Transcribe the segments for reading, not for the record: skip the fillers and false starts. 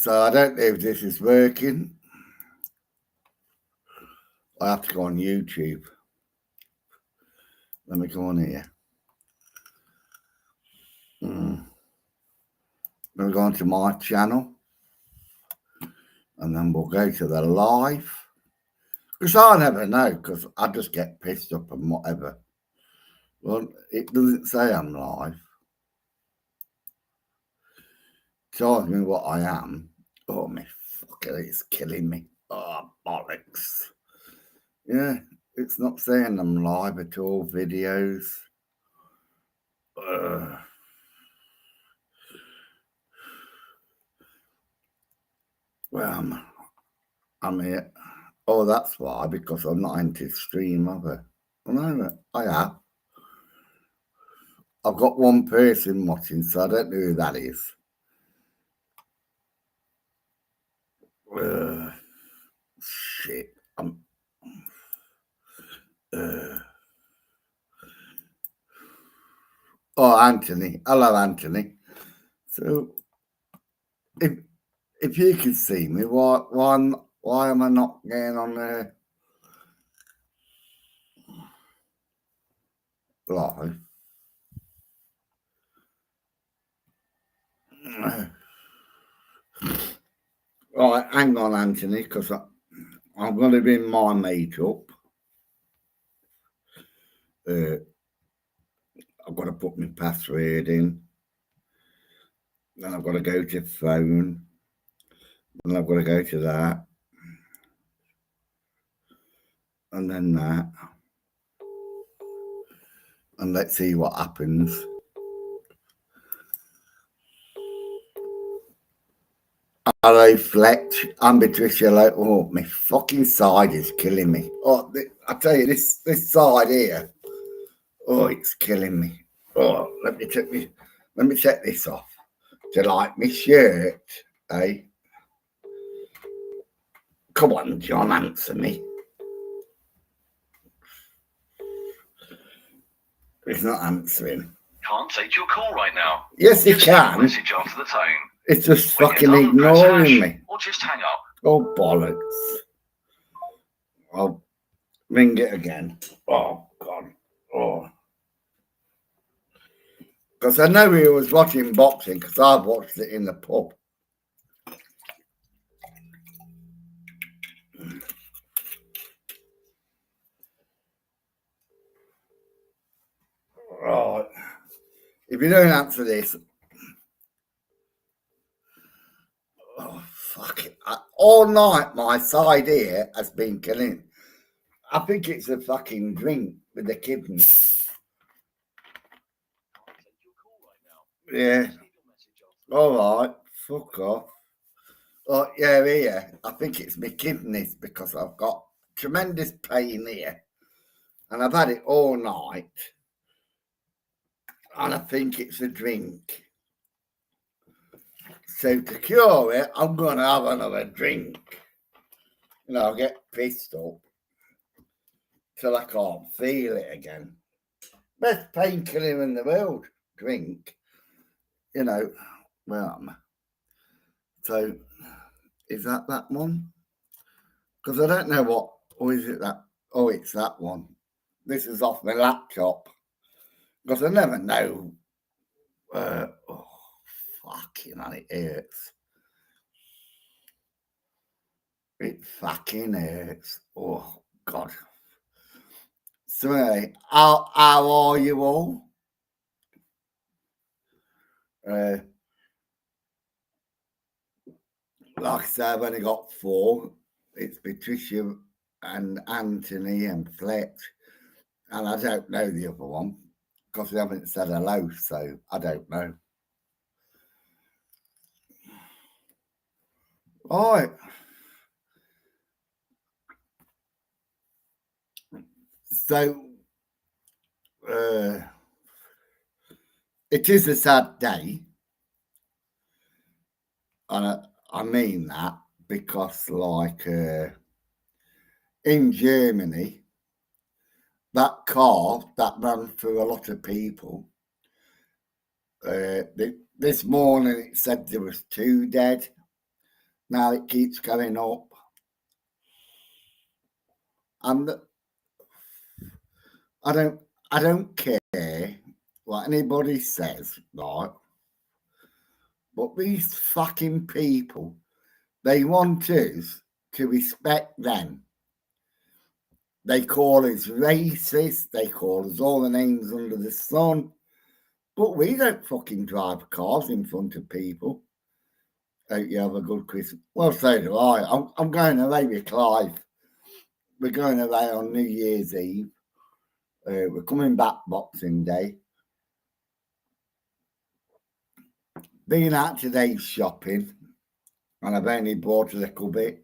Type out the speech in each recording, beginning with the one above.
So I don't know if this is working. I have to go on YouTube. Let me go on here. Let me go onto my channel. And then we'll go to the live. Because I never know, because I just get pissed up and whatever. Well, it doesn't say I'm live. It tells me what I am. Oh, my fucker, it's killing me. Oh, bollocks. Yeah, it's not saying I'm live at all, videos. Well, I'm here. Oh, that's why, because I'm not into stream, have I? No, I have. I've got one person watching, so I don't know who that is. Shit. Oh, Anthony. Hello, Anthony. So, if you can see me, why am I not getting on there live? Right, hang on, Anthony, because I'm going to bring my makeup. I've got to put my password in. Then I've got to go to phone. Then I've got to go to that. And then that. And let's see what happens. Hello, Fletch. I'm Patricia. Oh, my fucking side is killing me. Oh, I tell you, this side here. Oh, it's killing me. Oh, let me take this off. Do you like my shirt? Eh? Come on, John, answer me. He's not answering. Can't take your call right now. Yes, he can. Message after the tone. It's just fucking ignoring me. Or just hang up. Oh, bollocks. I'll ring it again. Oh, God. Oh. Because I know he was watching boxing, because I've watched it in the pub. Right. If you don't answer this, oh, fuck it. All night, my side here has been killing. I think it's a fucking drink with the kidney. Yeah. All right. Fuck off. Oh, yeah, here. I think it's my kidneys because I've got tremendous pain here. And I've had it all night. And I think it's a drink. So to cure it, I'm going to have another drink. You know, I'll get pissed up till I can't feel it again. Best painkiller in the world, drink. You know, well, so is that one? Because I don't know what, or is it that? Oh, it's that one. This is off my laptop. Because I never know. Oh, fucking hell, it hurts. It fucking hurts. Oh, God. So anyway, how are you all? Like I said, I've only got 4. It's Patricia and Anthony and Fletch. And I don't know the other one because we haven't said hello, so I don't know. All right. So, it is a sad day. And I mean that because, like, in Germany, that car that ran through a lot of people, this morning it said there was 2 dead. Now it keeps going up. And I don't care what anybody says, right? But these fucking people, they want us to respect them. They call us racist. They call us all the names under the sun. But we don't fucking drive cars in front of people. Hope you have a good Christmas. Well, so do I. I'm going away with Clive. We're going away on New Year's Eve. We're coming back Boxing Day. Been out today shopping, and I've only bought a little bit.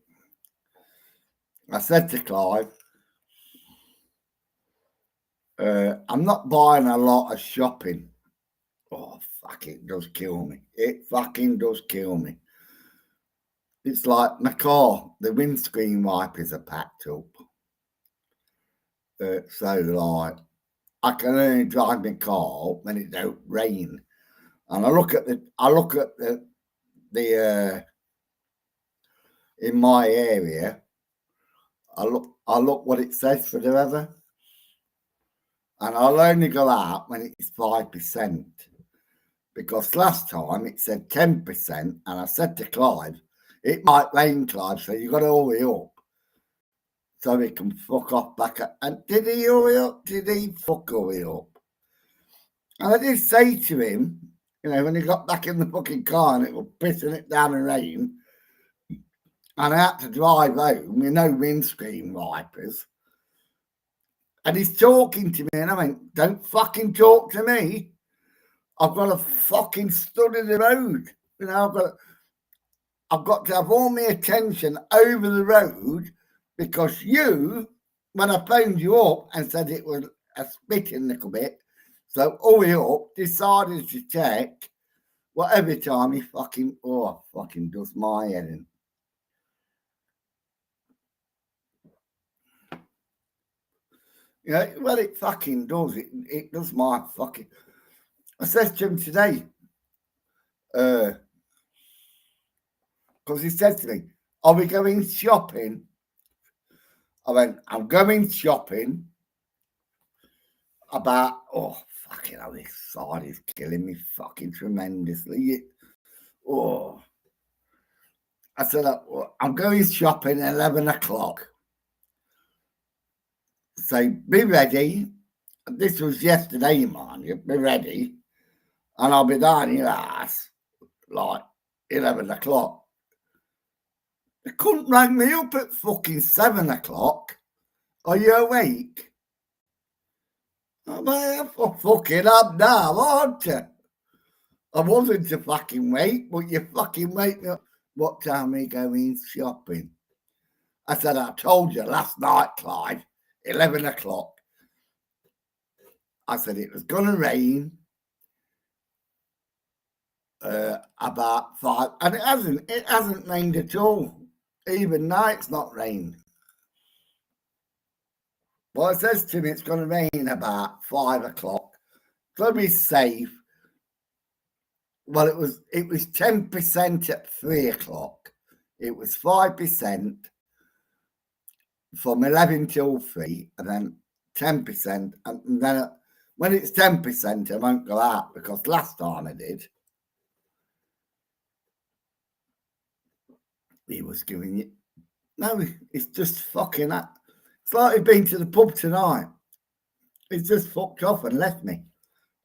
I said to Clive, I'm not buying a lot of shopping. Oh, fuck, it does kill me. It fucking does kill me. It's like my car, the windscreen wipers are packed up. So, like, I can only drive my car when it don't rain. And I look at the in my area, I look what it says for the weather. And I'll only go out when it's 5%. Because last time it said 10%, and I said to Clive, it might rain, Clive, so you've got to hurry up. So he can fuck off back. And did he hurry up? Did he fuck hurry up? And I did say to him, when he got back in the fucking car and it was pissing it down in rain, and I had to drive home with no windscreen wipers. And he's talking to me, and I went, don't fucking talk to me. I've got to fucking study the road. I've got to have all my attention over the road because you, when I phoned you up and said it was a spitting little bit, so hurry up, decided to check. Well, every time he fucking does my head in. Well, it fucking does. It does my fucking. I said to him today, because he said to me, are we going shopping? I went, I'm going shopping about, fucking hell, this side is killing me fucking tremendously. I said, I'm going shopping at 11 o'clock. So be ready. This was yesterday, man. You be ready. And I'll be down your ass like 11 o'clock. They couldn't ring me up at fucking 7 o'clock. Are you awake? I'm fucking up now, aren't you? I wasn't to fucking wait, but you fucking wake me up. What time are you going shopping? I said, I told you last night, Clive, 11 o'clock. I said it was going to rain about 5, and it hasn't rained at all. Even now it's not rained. Well, it says to me it's going to rain about 5 o'clock. So be safe. Well, it was 10% at 3 o'clock. It was 5% from 11 till 3, and then 10%. And then when it's 10%, I won't go out because last time I did, he was giving you. No, it's just fucking that. It's like he'd been to the pub tonight. He's just fucked off and left me.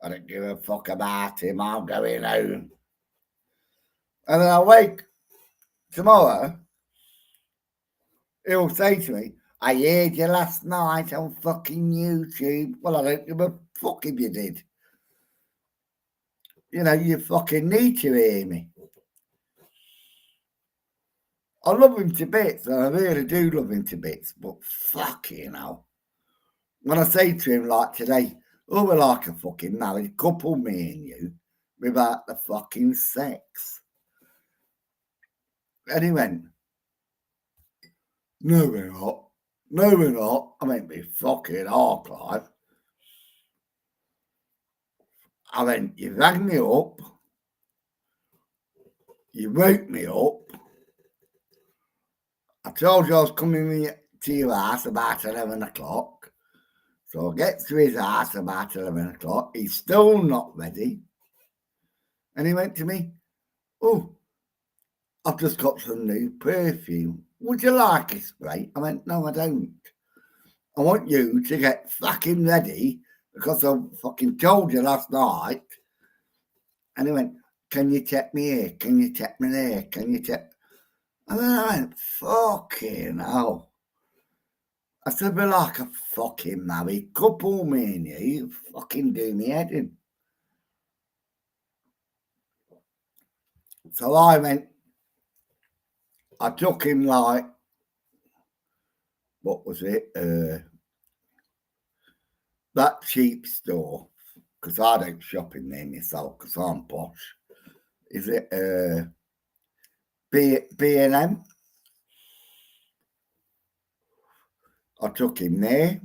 I don't give a fuck about him. I'm going home. And then I wake tomorrow. He'll say to me, I heard you last night on fucking YouTube. Well, I don't give a fuck if you did. You fucking need to hear me. I love him to bits, and I really do love him to bits, but fucking hell. When I say to him like today, we're like a fucking married couple, me and you, without the fucking sex. And he went, no, we're not. No, we're not. I mean, be fucking hard, Clive. I went, you rang me up. You woke me up. told you I was coming to your house about 11 o'clock. So I get to his house about 11 o'clock. He's still not ready. And he went to me, oh, I've just got some new perfume. Would you like a spray? I went, no, I don't. I want you to get fucking ready because I fucking told you last night. And he went, can you check me here? Can you check me there? Can you check? And then I went, fucking hell. I said, we're like a fucking married couple, me and you fucking do me head in. So I went, I took him like, what was it? That cheap store, because I don't shop in there myself because I'm posh. Is it B&M? I took him there.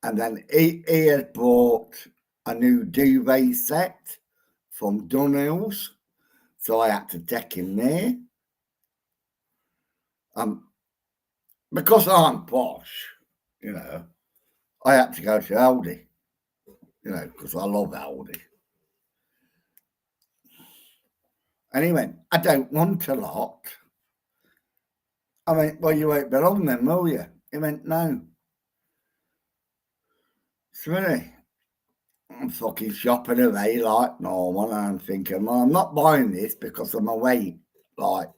And then he had bought a new duvet set from Dunhills. So I had to take him there. Because I'm posh, you know, I had to go to Aldi, you know, because I love Aldi. And he went, I don't want a lot. I went, well, you won't be on them, will you? He went, no. So really, I'm fucking shopping away like normal, and I'm thinking, well, I'm not buying this because I'm away, like,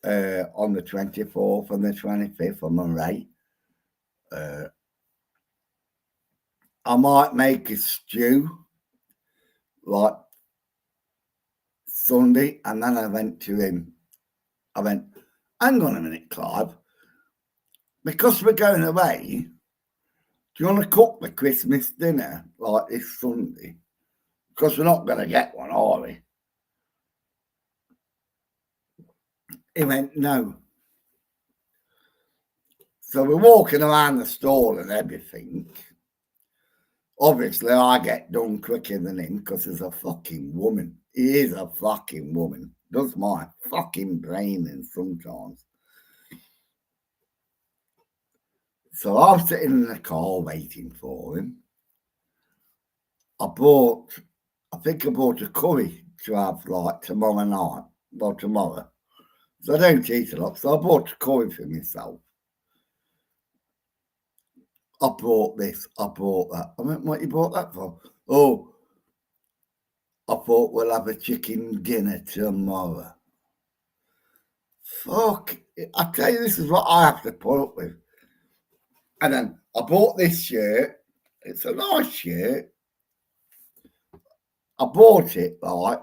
on the 24th and the 25th, I'm away. I might make a stew, like, Sunday, and then I went to him. I went, hang on a minute, Clive. Because we're going away, do you want to cook the Christmas dinner like this Sunday? Because we're not going to get one, are we? He went, no. So we're walking around the stall and everything. Obviously, I get done quicker than him because he's a fucking woman. He is a fucking woman. Does my fucking brain in sometimes. So I'm sitting in the car waiting for him. I think I bought a curry to have like tomorrow night. Well, tomorrow. So I don't eat a lot. So I bought a curry for myself. I bought this, I bought that. I went, what you bought that for? Oh, I thought we'll have a chicken dinner tomorrow. Fuck. I tell you, this is what I have to put up with. And then I bought this shirt. It's a nice shirt. I bought it, like,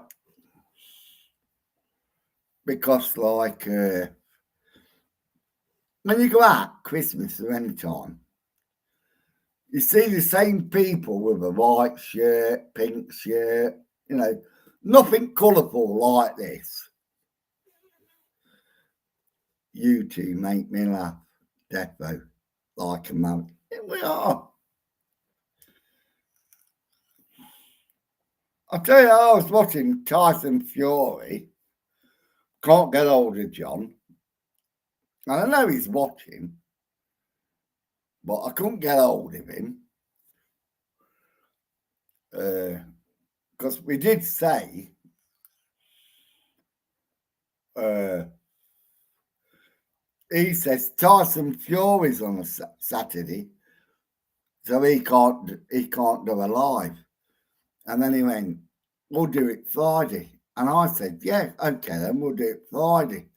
because, like, when you go out Christmas or any time, you see the same people with a white shirt, pink shirt, you know, nothing colourful like this. You two make me laugh, Defo, like a man. Here we are. I tell you, I was watching Tyson Fury. Can't get hold of John. And I know he's watching, but I couldn't get hold of him. Because we did say he says Tyson Fury's on a Saturday, so he can't do a live. And then he went, we'll do it Friday. And I said, yeah, okay, then we'll do it Friday.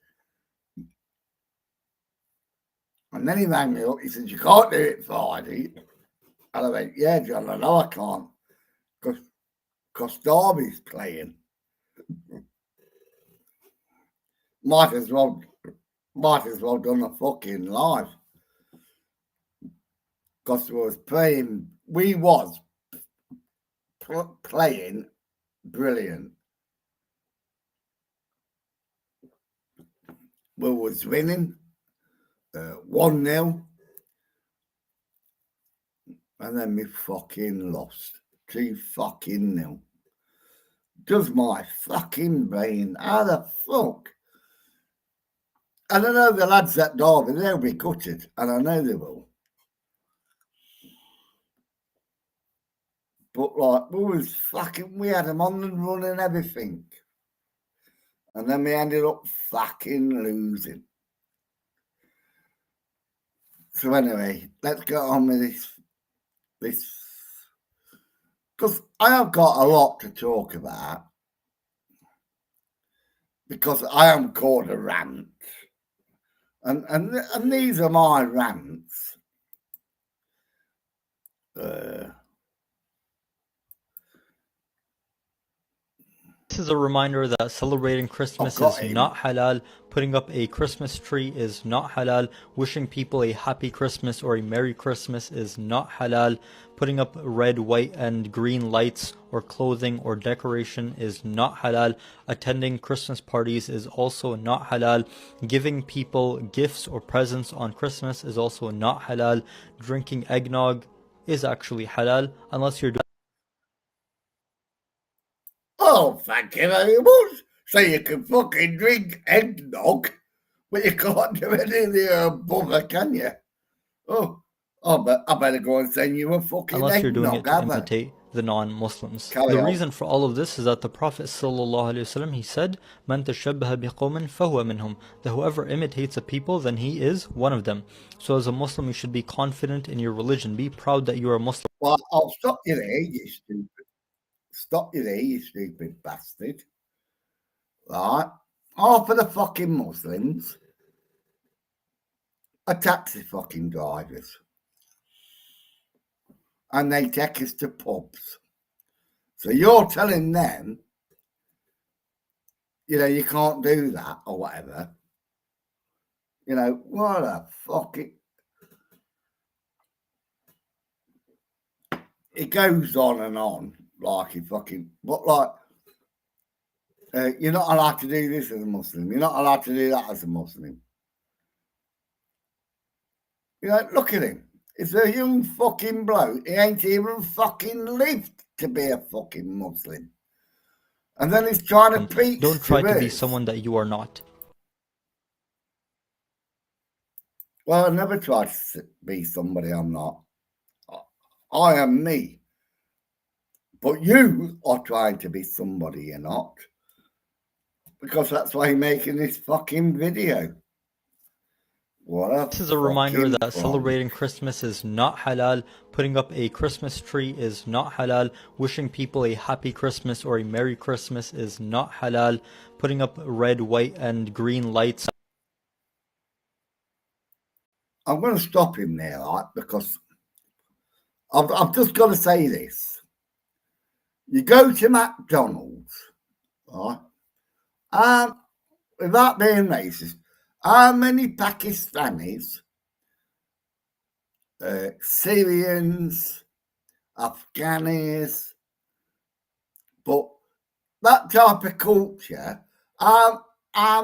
And then he rang me up, he said, you can't do it Friday. And I went, yeah, John, I know I can't, because Derby's playing. Might as well done a fucking live. Because we was playing brilliant. We was winning 1-0. And then we fucking lost 2-0. Does my fucking brain, how the fuck And I know the lads at Derby, they'll be gutted, and I know they will. But like, we had them on the run and everything. And then we ended up fucking losing. So anyway, let's get on with this. Because I have got a lot to talk about. Because I am called a rant. And these are my rants. This is a reminder that celebrating Christmas is not halal, putting up a Christmas tree is not halal, wishing people a happy Christmas or a Merry Christmas is not halal, putting up red, white, and green lights or clothing or decoration is not halal, attending Christmas parties is also not halal, giving people gifts or presents on Christmas is also not halal, drinking eggnog is actually halal, unless you're doing Oh, thank you very much. So you can fucking drink eggnog, but you can't do any of the above, can you? But I better go and send you a fucking unless you're doing it eggnog, to have I? imitate the non-Muslims. Carry The on. reason for all of this is that the Prophet ﷺ, he said, "Man tashabbaha biqawmin fahuwa minhum," that whoever imitates a people, then he is one of them. So as a Muslim, you should be confident in your religion. Be proud that you are a Muslim. Well, I'll stop you there, you stupid. Stop you there, you stupid bastard. Right? Half of the fucking Muslims are taxi fucking drivers. And they take us to pubs. So you're telling them, you can't do that or whatever. What a fucking... It goes on and on, like you fucking... But like, you're not allowed to do this as a Muslim. You're not allowed to do that as a Muslim. Look at him. It's a young fucking bloke. He ain't even fucking lived to be a fucking Muslim. And then he's trying to preach. Don't try to be us. someone that you are not. Well, I never tried to be somebody I'm not. I am me. But you are trying to be somebody you're not. Because that's why you're making this fucking video. This is a reminder that celebrating Christmas is not halal, putting up a Christmas tree is not halal, wishing people a happy Christmas or a Merry Christmas is not halal, putting up red, white, and green lights. I'm going to stop him there, right? Because I've just got to say this. You go to McDonald's, right? Without being racist, how many Pakistanis, Syrians, Afghanis, but that type of culture, how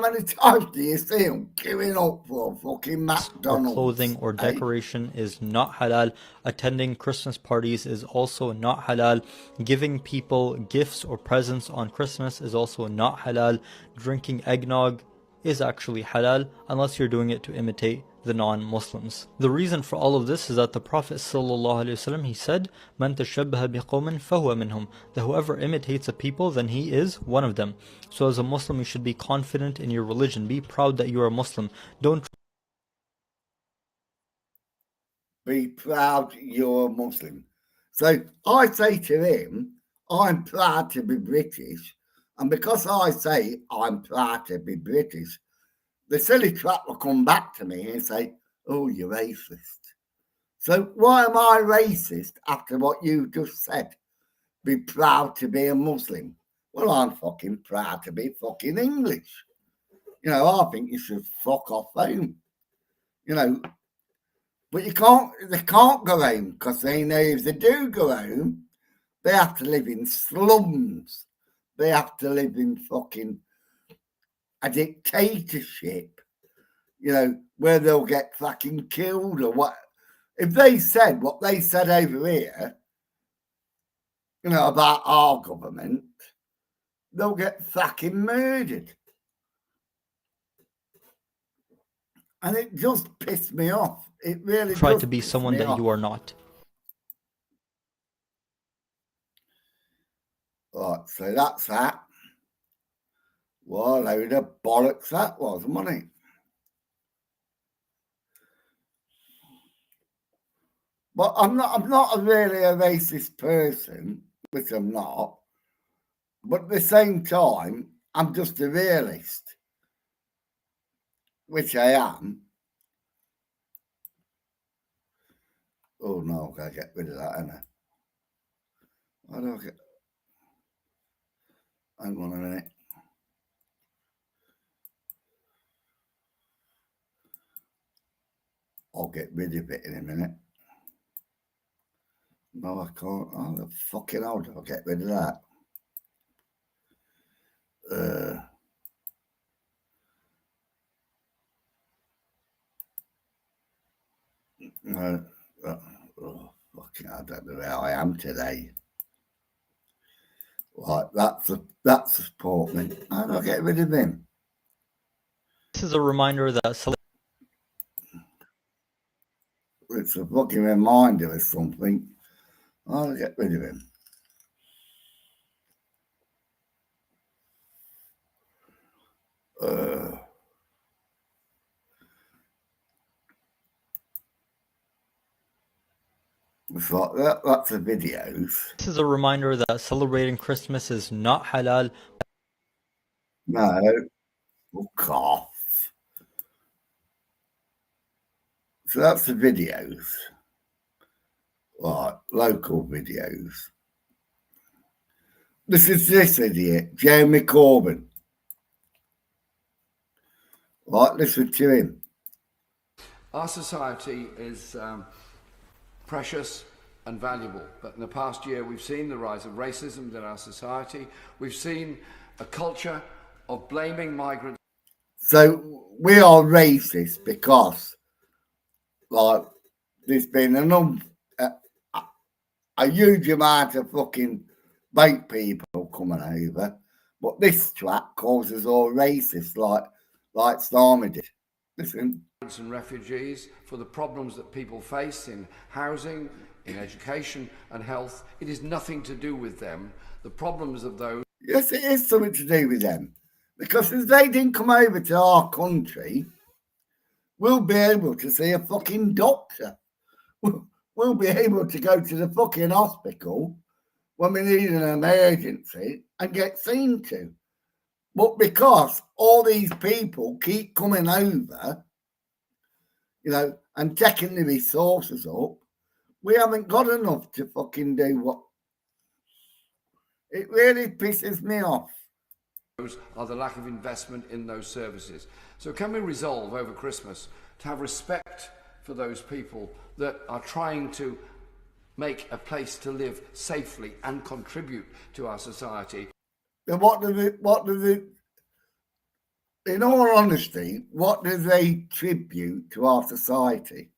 many times do you see them queuing up for fucking McDonald's? Or clothing or decoration is not halal. Attending Christmas parties is also not halal. Giving people gifts or presents on Christmas is also not halal. Drinking eggnog is actually halal, unless you're doing it to imitate the non-Muslims. The reason for all of this is that the Prophet ﷺ, he said, "Man tashabbaha biqawmin fahuwa minhum," that whoever imitates a people, then he is one of them. So as a Muslim, you should be confident in your religion. Be proud that you are a Muslim. Don't be proud you're a Muslim. So I say to him, I'm proud to be British. And because I say I'm proud to be British, the silly twat will come back to me and say, oh, you're racist. So why am I racist after what you just said? Be proud to be a Muslim. Well, I'm fucking proud to be fucking English. I think you should fuck off home. But they can't go home because they know if they do go home, they have to live in slums. They have to live in fucking a dictatorship, where they'll get fucking killed or what. If they said what they said over here, about our government, they'll get fucking murdered. And it just pissed me off. It really Try does to be piss someone me that off. you are not. Right, so that's that. What a load of bollocks that was, wasn't it? But I'm not really a racist person, which I'm not. But at the same time, I'm just a realist, which I am. Oh no, I've got to get rid of that, haven't I? Why do I get... Hang on a minute. I'll get rid of it in a minute. No, I can't. Oh, the fucking hell, I'll get rid of that. No, oh, fucking, I don't know how I am today. Right, that's a sportman. How do I get rid of him? This is a reminder that It's a fucking reminder of something. How do I get rid of him? It's like that's the videos. this is a reminder that celebrating Christmas is not halal. No, fuck off. So that's the videos. Right, local videos. This is this idiot, Jeremy Corbyn. Right, listen to him. Our society is precious and valuable, but in the past year we've seen the rise of racism in our society. We've seen a culture of blaming migrants. So we are racist because, like, there's been a huge amount of fucking white people coming over, but this twat calls us all racist, like Starmer did. Listen. And refugees for the problems that people face in housing, in education and health. It is nothing to do with them. The problems of those... Yes, it is something to do with them. Because if they didn't come over to our country, we'll be able to see a fucking doctor. We'll be able to go to the fucking hospital when we need an emergency and get seen to. But because all these people keep coming over, you know, and taking the resources up, we haven't got enough to fucking do what... It really pisses me off. Are the lack of investment in those services. So can we resolve over Christmas to have respect for those people that are trying to make a place to live safely and contribute to our society? Then what do they, in all honesty, what do they tribute to our society?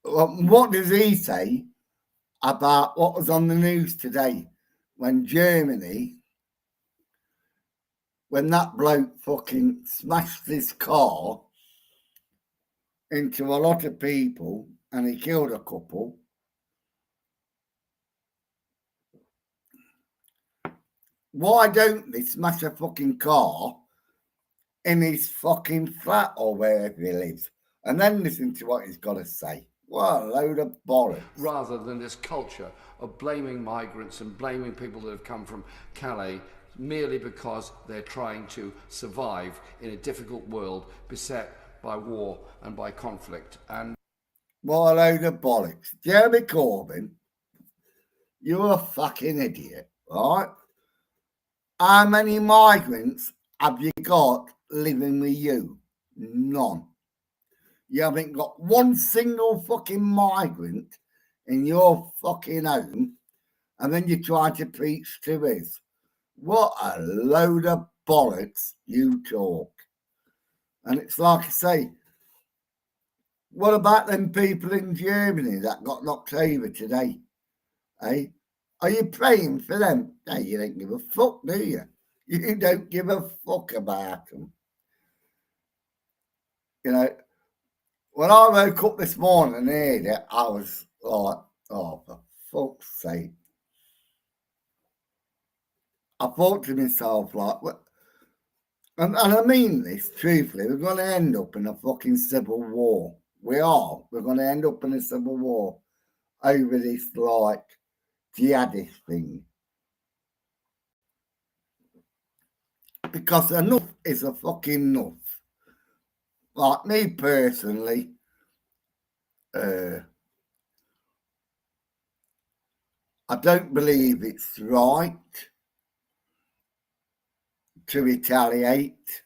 What does he say about what was on the news today when Germany, when that bloke fucking smashed his car into a lot of people and he killed a couple? Why don't they smash a fucking car in his fucking flat or wherever he lives? And then listen to what he's got to say. What a load of bollocks. Rather than this culture of blaming migrants and blaming people that have come from Calais merely because they're trying to survive in a difficult world beset by war and by conflict. And what a load of bollocks. Jeremy Corbyn, you're a fucking idiot, right? How many migrants have you got living with you? None. You haven't got one single fucking migrant in your fucking home, and then you try to preach to us. What a load of bollocks you talk. And it's like I say, what about them people in Germany that got knocked over today? Eh? Are you praying for them? No, you don't give a fuck, do you? You don't give a fuck about them. You know, when I woke up this morning and heard it, I was like, oh, for fuck's sake. I thought to myself, like, what? And I mean this, truthfully, we're going to end up in a fucking civil war. We are. We're going to end up in a civil war over this, like, jihadist thing. Because enough is a fucking enough. Like, me personally, I don't believe it's right to retaliate.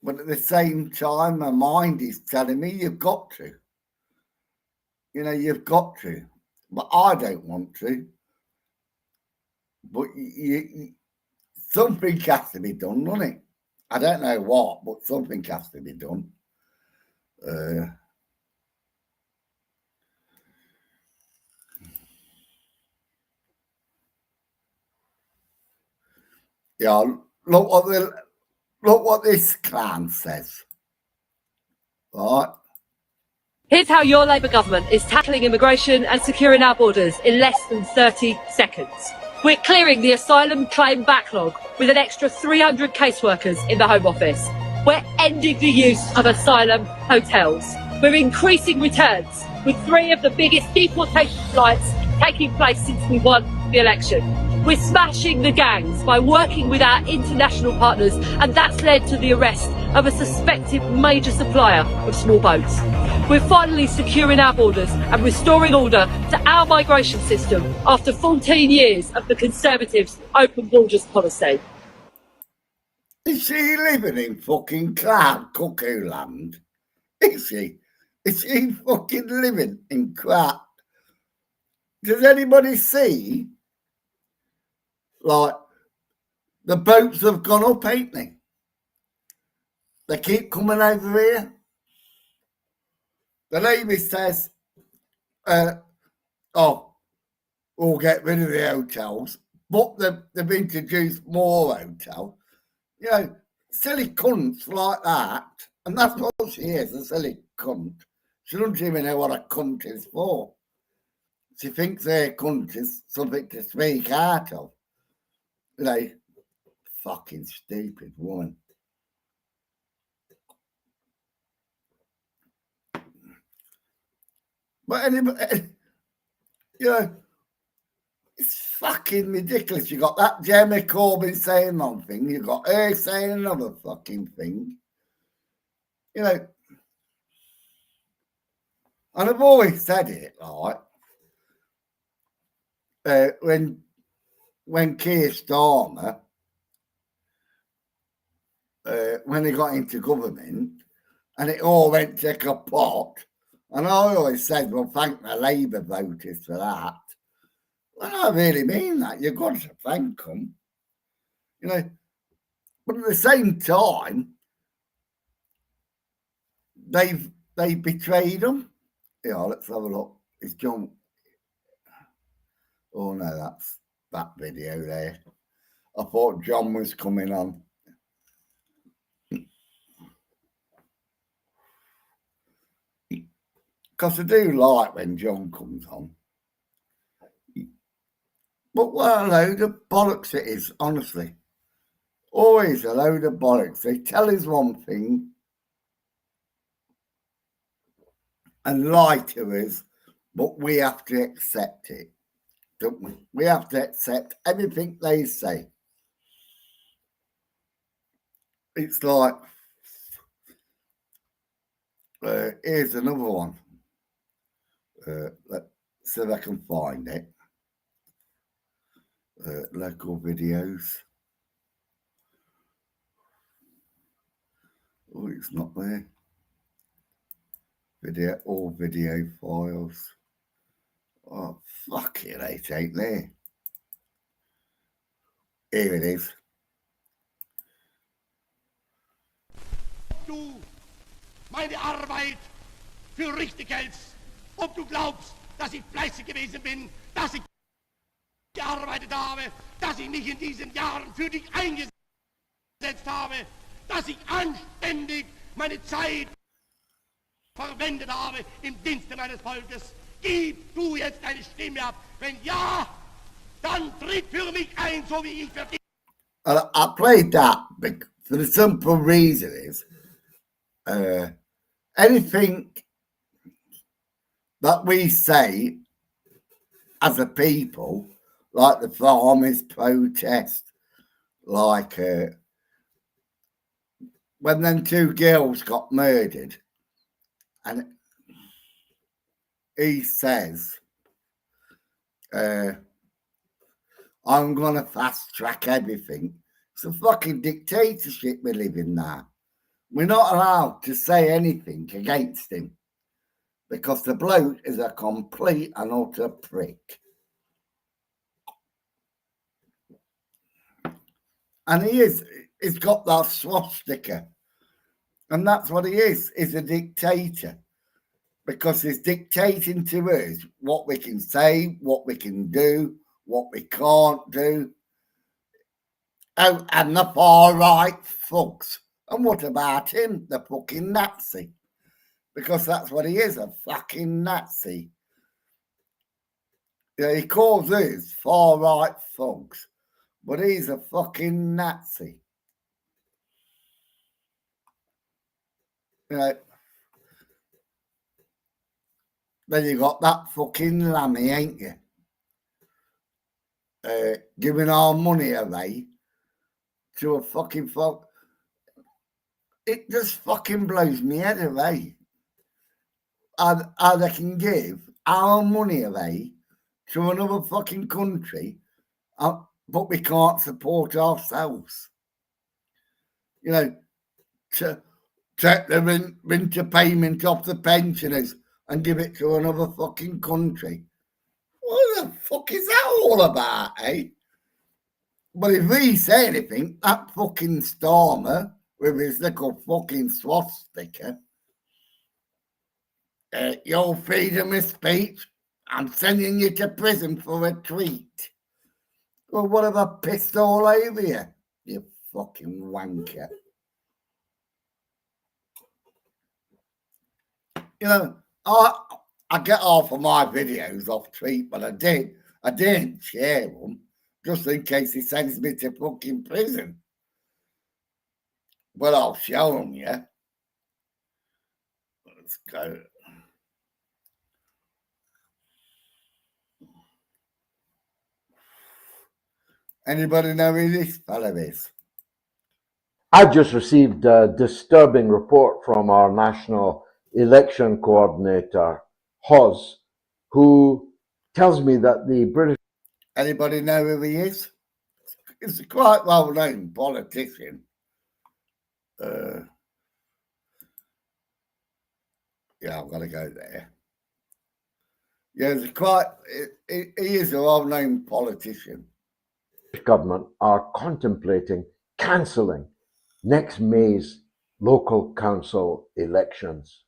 But at the same time, my mind is telling me you've got to. You know, you've got to. But I don't want to. But something has to be done, doesn't it? I don't know what, but something has to be done. Yeah, look what this clan says. Right? Here's how your Labour government is tackling immigration and securing our borders in less than 30 seconds. We're clearing the asylum claim backlog with an extra 300 caseworkers in the Home Office. We're ending the use of asylum hotels. We're increasing returns with 3 of the biggest deportation flights taking place since we won the election. We're smashing the gangs by working with our international partners, and that's led to the arrest of a suspected major supplier of small boats. We're finally securing our borders and restoring order to our migration system after 14 years of the Conservatives' open borders policy. Is she living in fucking cloud cuckoo land? Is she? Is she fucking living in crap? Does anybody see? Like, the boats have gone up, ain't they? They keep coming over here. The Navy says, we'll get rid of the hotels, but they've introduced more hotels. You know, silly cunts like that, and that's what she is, a silly cunt. She doesn't even know what a cunt is for. She thinks her cunt is something to speak out of. You know, fucking stupid woman. But anyway, you know, it's fucking ridiculous. You got that Jeremy Corbyn saying one thing, you got her saying another fucking thing. You know, and I've always said it, like, when Keir Starmer, when he got into government, and it all went to a pot, and I always said, well, thank the Labour voters for that. Well, I really mean that. You've got to thank them. You know, but at the same time, they betrayed them. Yeah, let's have a look. It's John. Oh no, that's that video there. I thought John was coming on. Because I do like when John comes on. But what a load of bollocks it is, honestly. Always a load of bollocks. They tell us one thing and lie to us, but we have to accept it, don't we? We have to accept everything they say. It's like, here's another one. Let's see if I can find it. Local videos. Oh, it's not there. Video, all video files. Oh, fuck it, it ain't there. Here it is. Du meine Arbeit für richtig hältst, ob du glaubst, dass ich fleißig gewesen bin, dass ich gearbeitet habe, dass ich mich in diesen Jahren für dich eingesetzt habe. dass ich anständig meine Zeit verwendet habe im Dienste meines Volkes. Gib du jetzt deine Stimme ab. Wenn ja, dann tritt für mich ein, so wie ich für dich. I played that for the simple reason is anything that we say as a people, like the farmers protest, like when them two girls got murdered, and he says, I'm going to fast track everything. It's a fucking dictatorship we live in now. We're not allowed to say anything against him because the bloke is a complete and utter prick. And he's got that swastika. And that's what he is. He's a dictator because he's dictating to us what we can say, what we can do, what we can't do. Oh, and the far right thugs. And what about him? The fucking Nazi. Because that's what he is, a fucking Nazi. Yeah, he calls us far right thugs, but he's a fucking Nazi. You know, then you got that fucking Lammy, ain't you? Giving our money away to a fucking folk. It just fucking blows me head away. How they can give our money away to another fucking country, but we can't support ourselves. You know, to take the winter payment off the pensioners and give it to another fucking country. What the fuck is that all about, eh? But if we say anything, that fucking Starmer with his little fucking swastika, you're freedom of speech, I'm sending you to prison for a tweet. Well, what have I pissed all over you, you fucking wanker? You know, I get half of my videos off tweet, but I didn't share them just in case he sends me to fucking prison. But I'll show them, yeah. Let's go. Anybody know who this fella is? I've just received a disturbing report from our national election coordinator, Hoz, who tells me that the British... Anybody know who he is? He's a quite well-known politician. Yeah, I've got to go there. Yeah, he is a well-known politician. government are contemplating cancelling next May's local council elections.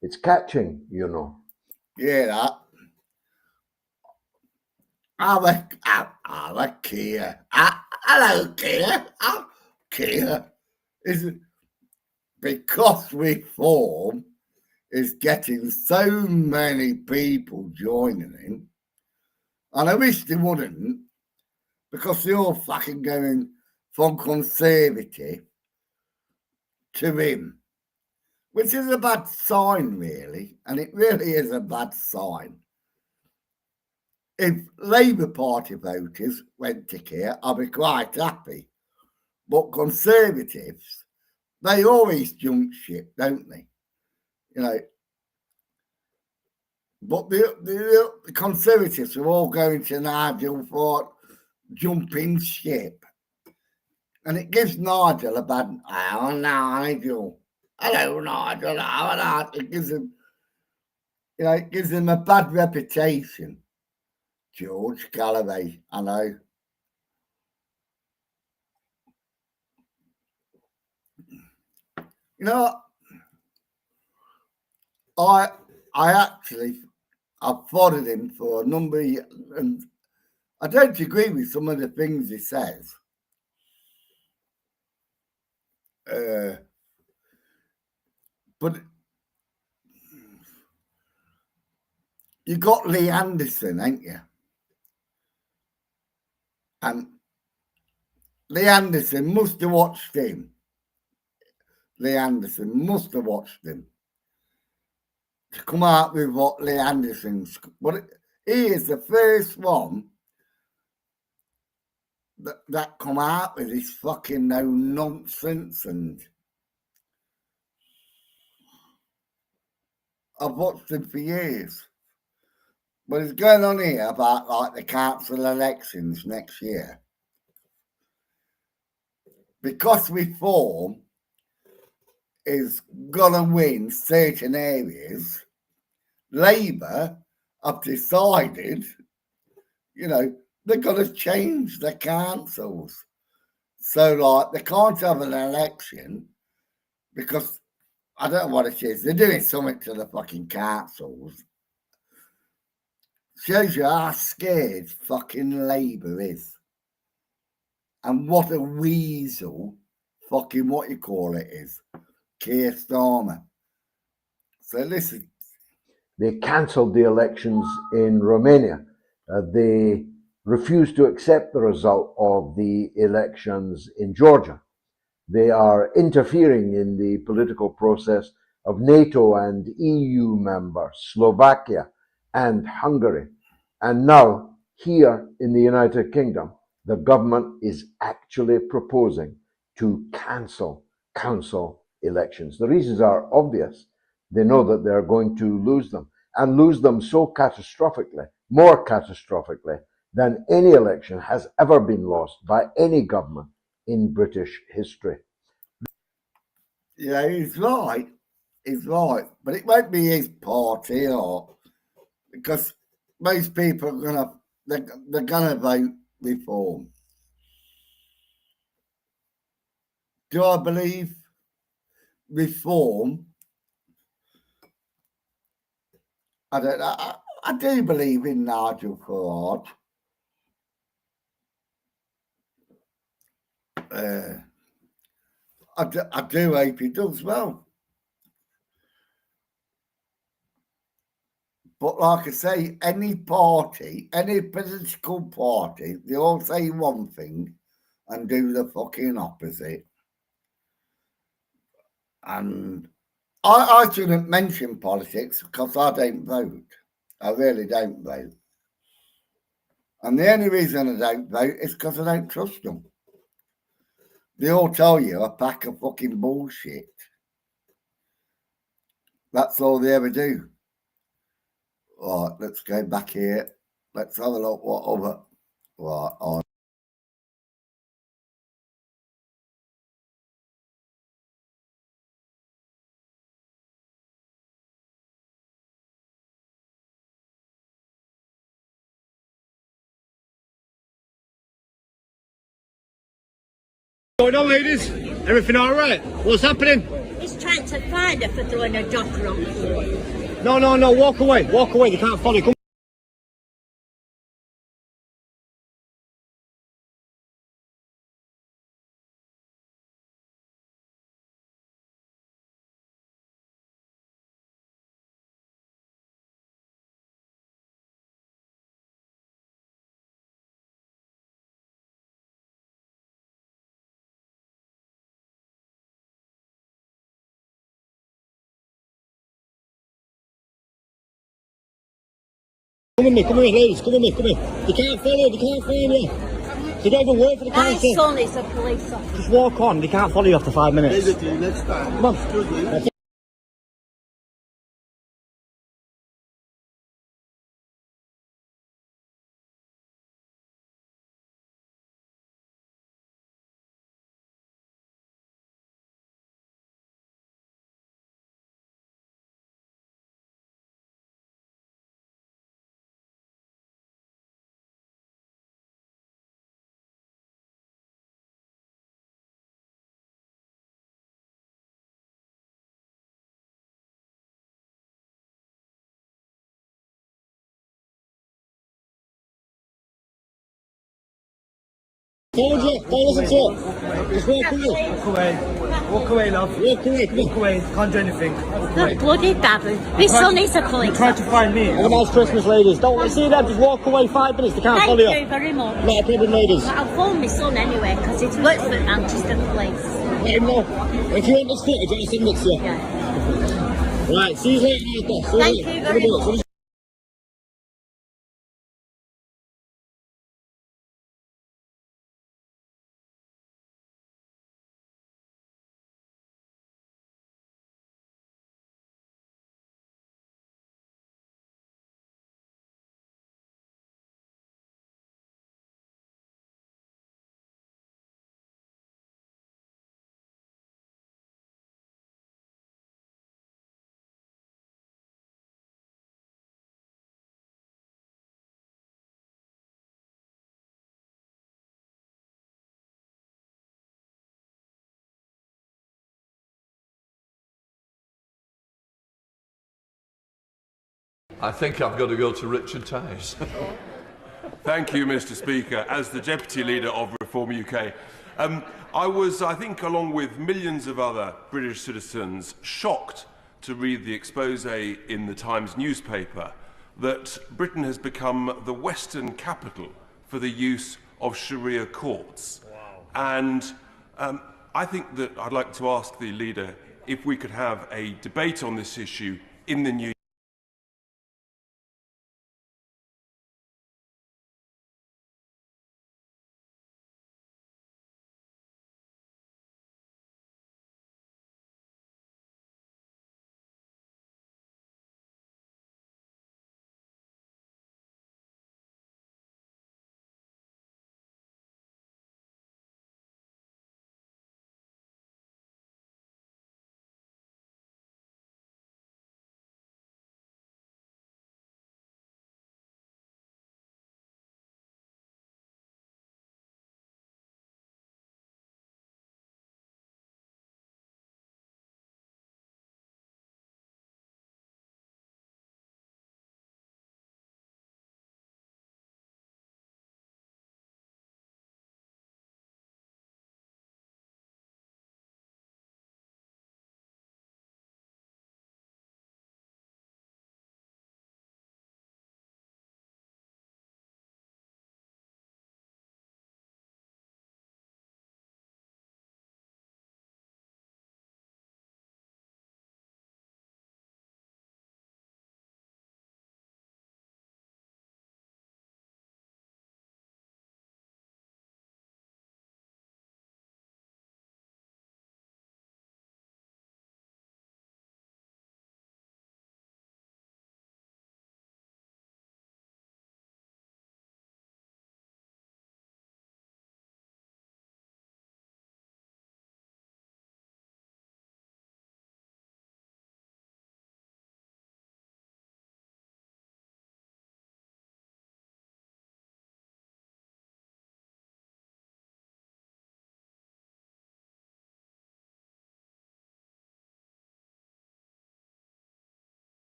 It's catching, you know. Yeah, that. I'm a Kia. Hello, Kia. Kia. Is it because Reform is getting so many people joining him, and I wish they wouldn't, because they're all fucking going from Conservative to him, which is a bad sign, really, and it really is a bad sign. If Labour Party voters went to Keir, I'd be quite happy. But Conservatives, they always jump ship, don't they? You know. But the Conservatives are all going to Nigel for jumping ship. And it gives Nigel a bad, oh, Nigel. Hello, Nigel. It gives him, you know, it gives him a bad reputation. George Galloway, I know. You know, I've followed him for a number of years, and I don't agree with some of the things he says. But you got Lee Anderson, ain't you? And Lee Anderson must have watched him. Lee Anderson must have watched him to come out with what Lee Anderson's. But he is the first one that come out with this fucking no nonsense, and I've watched him for years. But it's going on here about like the council elections next year. Because Reform is gonna win certain areas, Labour have decided, you know, they're gonna change the councils. So like they can't have an election because I don't know what it is. They're doing something to the fucking councils. Shows you how scared fucking Labour is. And what a weasel fucking what you call it is. Keir Starmer. So listen. They cancelled the elections in Romania. They refused to accept the result of the elections in Georgia. They are interfering in the political process of NATO and EU members, Slovakia and Hungary. And now, here in the United Kingdom, the government is actually proposing to cancel council elections. The reasons are obvious. They know that they're going to lose them, and lose them so catastrophically, more catastrophically, than any election has ever been lost by any government in British history. Yeah, he's right. He's right. But it won't be his party, or because most people are they're gonna vote Reform. Do I believe Reform? I don't know. I do believe in Nigel Farage. I do hope he does well. But like I say, any party, any political party, they all say one thing and do the fucking opposite. And I shouldn't mention politics because I don't vote. I really don't vote. And the only reason I don't vote is because I don't trust them. They all tell you a pack of fucking bullshit. That's all they ever do. Right, let's go back here. Let's have a look what other. Right, on. Going on, ladies? Everything all right? What's happening? He's trying to find her for throwing a dog rock. No, walk away, they can't follow you. Come. Come with me, ladies, come with me. They can't follow you. They don't even work for the My council. son is a police officer. Just walk on, they can't follow you after 5 minutes. Basically, next time. Come on. Told you, don't listen to it. Just walk away. Walk away, love. Walk away. Walk away. Can't do anything. That bloody baboon. This son is a police. Try to find me. Have a nice Christmas, ladies. Don't see them. Just walk away 5 minutes. They can't Thank follow you very much. Not a problem, ladies. But I'll phone my son anyway, because he's worked for Manchester Police. Let him know. If you want this footage, I'll send it to you. Yeah. Right, see you later, Martha. See Thank later. you very much. I think I've got to go to Richard Tice. Thank you, Mr. Speaker. As the Deputy Leader of Reform UK, I was, I think, along with millions of other British citizens, shocked to read the expose in the Times newspaper that Britain has become the Western capital for the use of Sharia courts. Wow. And I think that I'd like to ask the Leader if we could have a debate on this issue in the new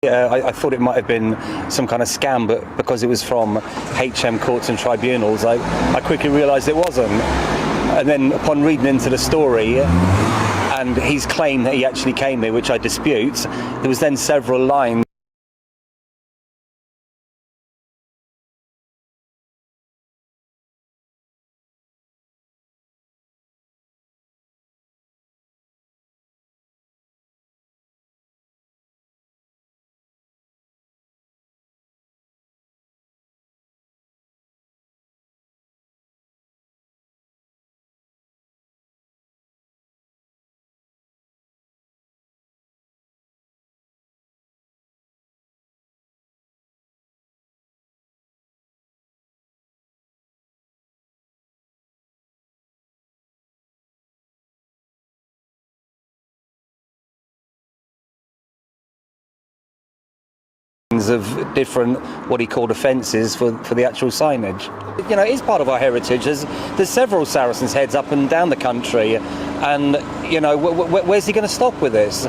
I thought it might have been some kind of scam, but because it was from HM courts and tribunals, I quickly realised it wasn't. And then upon reading into the story, and his claim that he actually came here, which I dispute, there was then several lines of different, what he called offences for the actual signage. You know, it is part of our heritage. There's several Saracens' heads up and down the country, and, you know, where's he going to stop with this?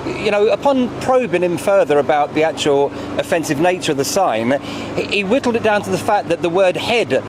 You know, upon probing him further about the actual offensive nature of the sign, he whittled it down to the fact that the word head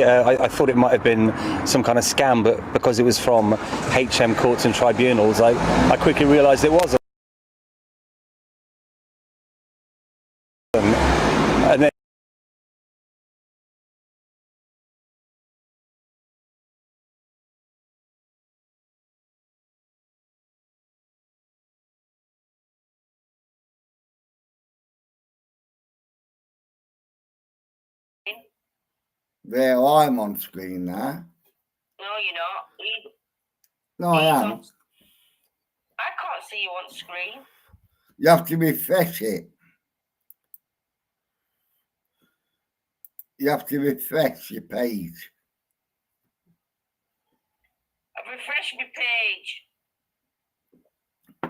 I thought it might have been some kind of scam, but because it was from HM courts and tribunals, I quickly realised it wasn't. And then there, I'm on screen now. No, you're not. No, I am. I can't see you on screen. You have to refresh it. You have to refresh your page. I've refreshed my page.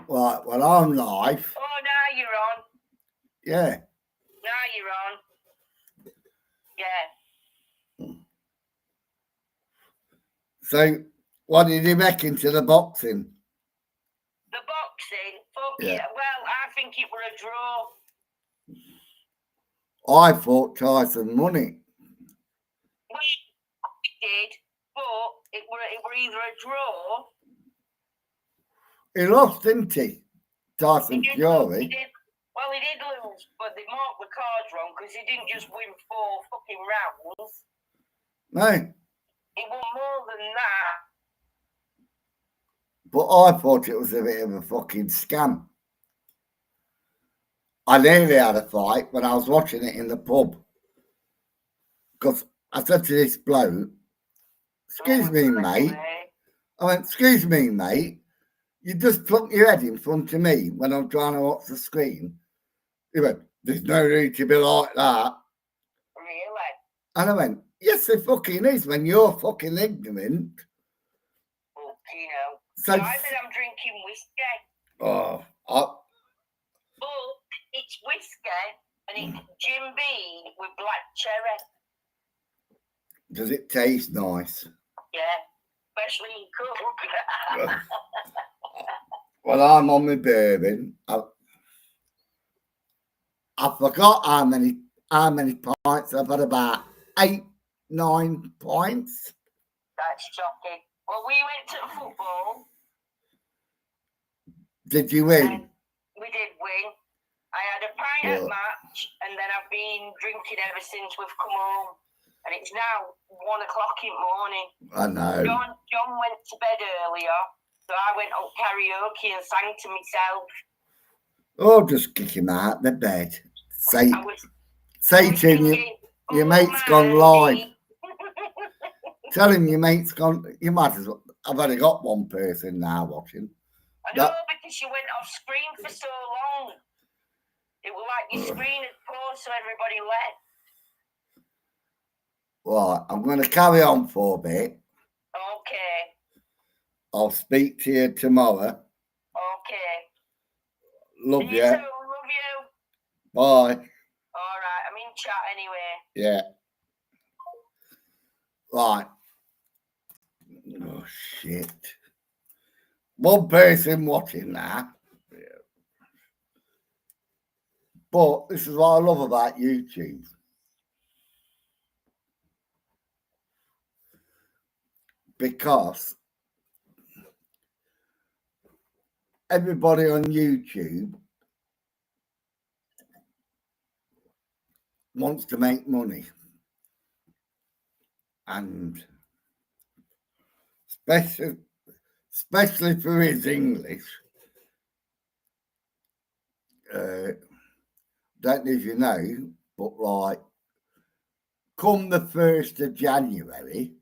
Right, well, I'm live. Oh, now you're on. Yeah. Now you're on. Yeah. So, what did you reckon to the boxing? The boxing? Fuck Yeah. yeah. Well, I think it were a draw. I thought Tyson won it. We did, but it were either a draw. He lost, didn't he? Tyson Fury. He did. Well, he did lose, but they marked the cards wrong because he didn't just win 4 fucking rounds. No. He won more than that. But I thought it was a bit of a fucking scam. I nearly had a fight when I was watching it in the pub. Because I said to this bloke, excuse me, mate. I went, excuse me, mate. You just plunk your head in front of me when I'm trying to watch the screen. He went, there's no need to be like that. Really? And I went, yes, there fucking is when you're fucking ignorant. Well, you know. So, I said I'm drinking whiskey. Oh, But it's whiskey and it's Jim Beam with black cherry. does it taste nice? Yeah, especially in Coke. Well, I'm on my bourbon. I forgot how many pints. I've had about 8, 9 pints. That's shocking. Well, we went to football. Did you win? And we did win. I had a pint at match, and then I've been drinking ever since we've come home. And it's now 1 o'clock in the morning. I know. John went to bed earlier, so I went on karaoke and sang to myself. Oh, just kick him out the bed. Say to him, your mate's gone live. Tell him your mate's gone. You might as well. I've only got one person now watching. I know, because you went off screen for so long. It was like your screen had paused, so everybody left. Right, I'm going to carry on for a bit. Okay. I'll speak to you tomorrow. Okay. Love you. Love you. Bye. All right, I'm in chat anyway. Yeah. Right. Oh, shit. One person watching now. But this is what I love about YouTube. Because everybody on YouTube wants to make money. And especially for his English. Don't know if you know, but like, come the 1st of January,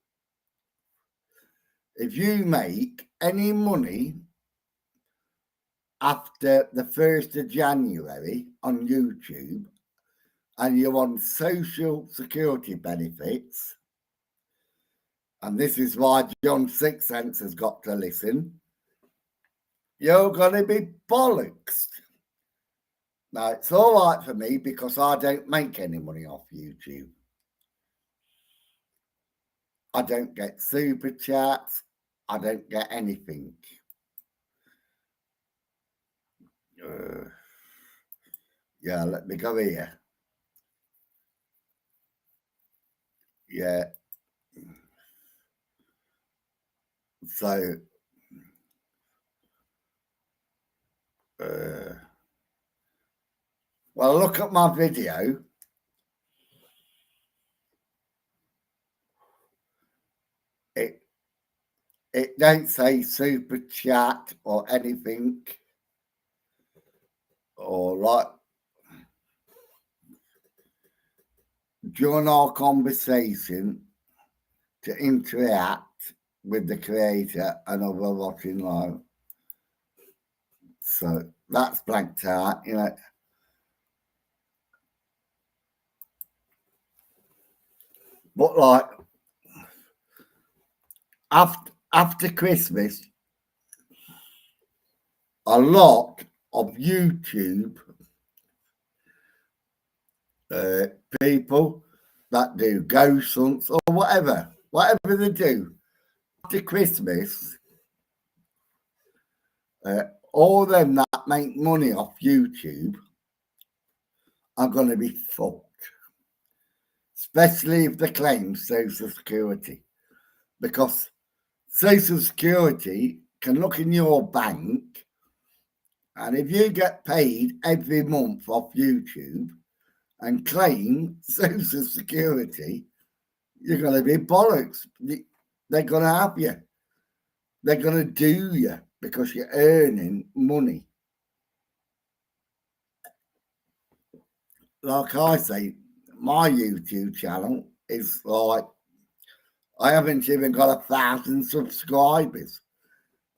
if you make any money after the 1st of January on YouTube and you're on social security benefits, and this is why John Sixcents has got to listen, you're going to be bollocks. Now, it's all right for me because I don't make any money off YouTube. I don't get super chats. I don't get anything. Yeah, let me go here. Yeah. So, well, look at my video. It don't say super chat or anything, or like during our conversation to interact with the creator and other watching live. So that's blanked out, you know. But like after Christmas, a lot of YouTube people that do ghost hunts or whatever they do after Christmas, all them that make money off YouTube are going to be fucked, especially if they claim Social Security, because Social Security can look in your bank, and if you get paid every month off YouTube and claim Social Security, you're going to be bollocks. They're going to have you. They're going to do you because you're earning money. Like I say, my YouTube channel is like, I haven't even got 1,000 subscribers.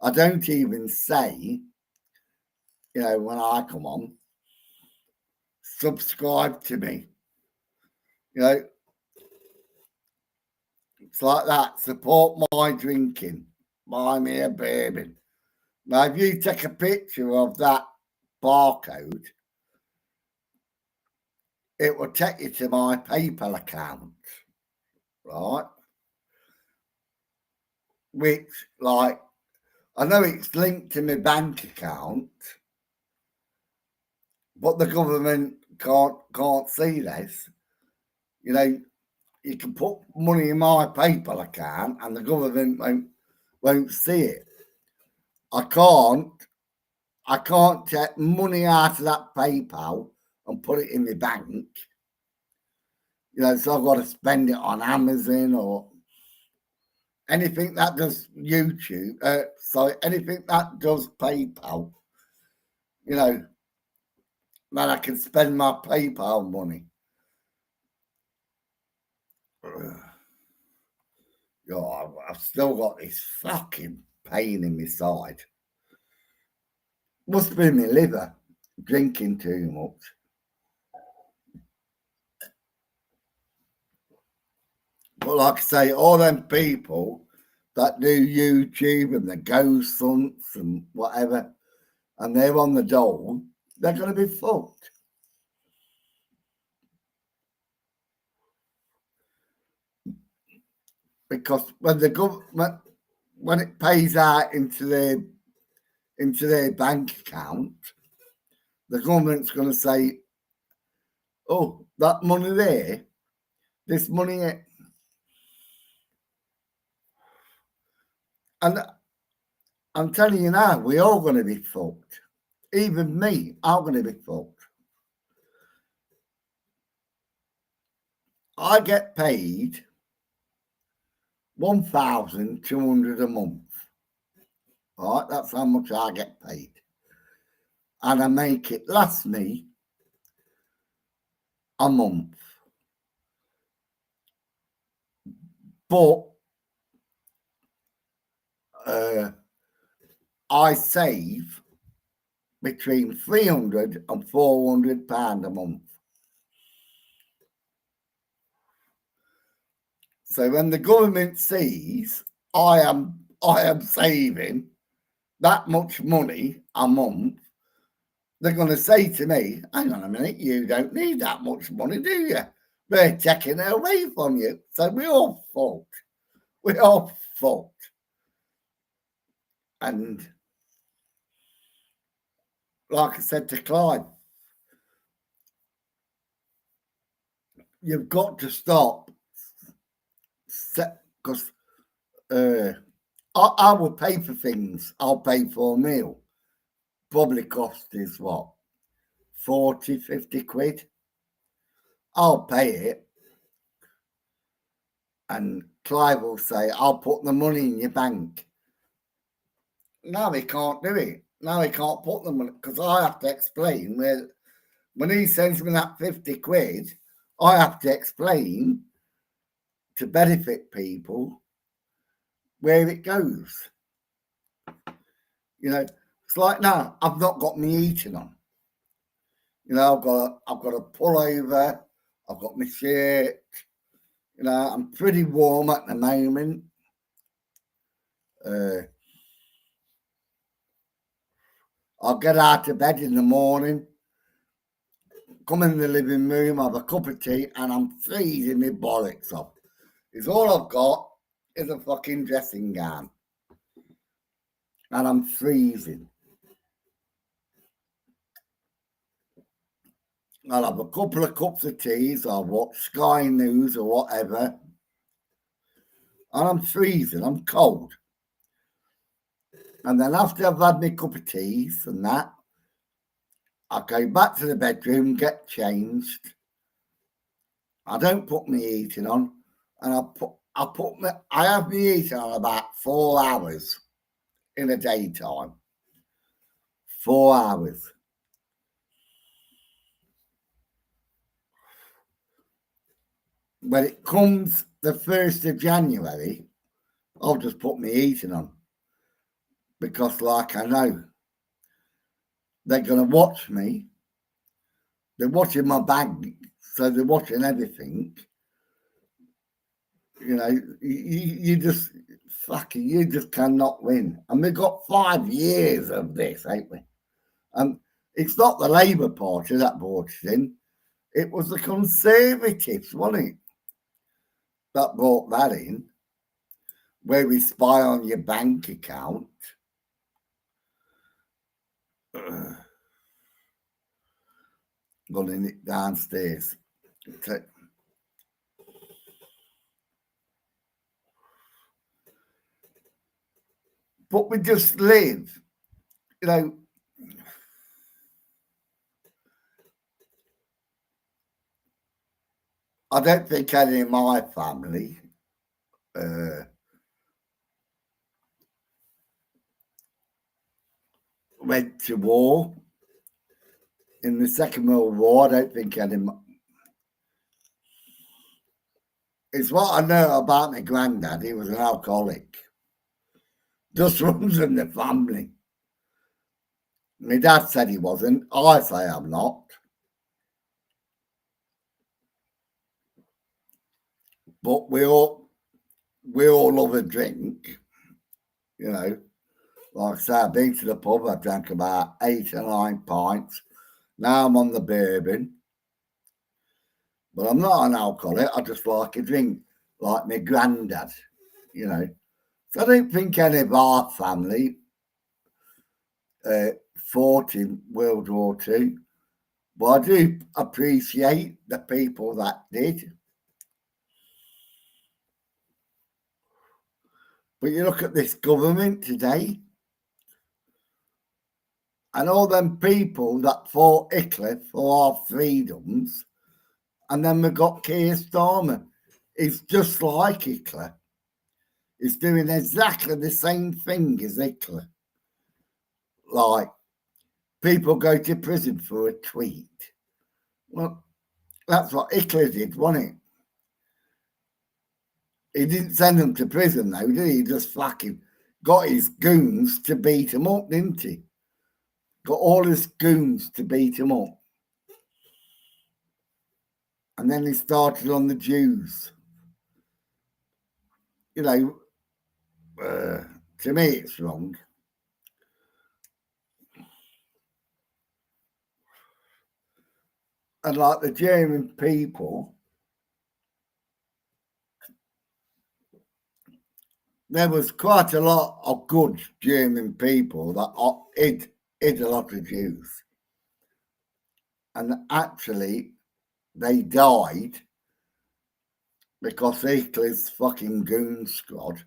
I don't even say, you know, when I come on, subscribe to me. You know, it's like that. Support my drinking. Buy me a bourbon. Now, if you take a picture of that barcode, it will take you to my PayPal account, right? Which, like, I know it's linked to my bank account, but the government can't see this. You know, you can put money in my PayPal account and the government won't see it. I can't take money out of that PayPal and put it in my bank. You know, so I've got to spend it on Amazon or anything that does YouTube. Anything that does PayPal. You know, then I can spend my PayPal money. Oh, I've still got this fucking pain in my side. Must be my liver, drinking too much. But like I say, all them people that do YouTube and the ghost hunts and whatever, and they're on the dole, they're going to be fucked. Because when the government, when it pays out into their bank account, the government's going to say, "Oh, that money there, this money," and I'm telling you now, we're all going to be fucked. Even me, I'm going to be fucked. I get paid 1,200 a month. Right, that's how much I get paid. And I make it last me a month. But I save between 300 and 400 pounds a month. So when the government sees I am saving that much money a month, they're going to say to me, "Hang on a minute, you don't need that much money, do you? They're taking it away from you." So we're all fucked. We're all fucked. And like I said to Clive, you've got to stop, because I will pay for things. I'll pay for a meal. Probably cost is what? 40, 50 quid. I'll pay it. And Clive will say, I'll put the money in your bank. No, he can't do it. No, he can't put the money because I have to explain where, when he sends me that 50 quid, I have to explain to benefit people where it goes. You know, it's like now I've not got my heating on. You know, I've got a pullover, I've got my shirt. You know, I'm pretty warm at the moment. I'll get out of bed in the morning, come in the living room, have a cup of tea, and I'm freezing my bollocks off. It's all I've got is a fucking dressing gown. And I'm freezing. I'll have a couple of cups of teas, I'll watch Sky News or whatever. And I'm freezing, I'm cold. And then after I've had my cup of teas and that, I go back to the bedroom, get changed. I don't put my heating on, and I have my heating on about 4 hours in the daytime. 4 hours. When it comes the 1st of January, I'll just put my heating on. Because like I know, they're going to watch me. They're watching my bank, so they're watching everything. You know, you just cannot win. And we've got 5 years of this, ain't we? And it's not the Labour Party that brought it in. It was the Conservatives, wasn't it, that brought that in, where we spy on your bank account. Got in it downstairs. But we just live, you know. I don't think any of my family went to war. In the Second World War, I don't think any. It's what I know about my granddad. He was an alcoholic. Just runs in the family. My dad said he wasn't. I say I'm not. But we all love a drink, you know. Like I say, I've been to the pub, I've drank about 8 or 9 pints. Now I'm on the bourbon. But I'm not an alcoholic, I just like a drink, like my granddad, you know. So I don't think any of our family fought in World War II. But I do appreciate the people that did. But you look at this government today, and all them people that fought Hitler for our freedoms, and then we've got Keir Starmer. He's just like Hitler. He's doing exactly the same thing as Hitler. Like, people go to prison for a tweet. Well, that's what Hitler did, wasn't it? He didn't send them to prison, though, did he? He just fucking got his goons to beat him up, didn't he? Got all his goons to beat him up. And then he started on the Jews. You know, to me, it's wrong. And like the German people, there was quite a lot of good German people that hid a lot of Jews. And actually, they died because Hitler's fucking goon squad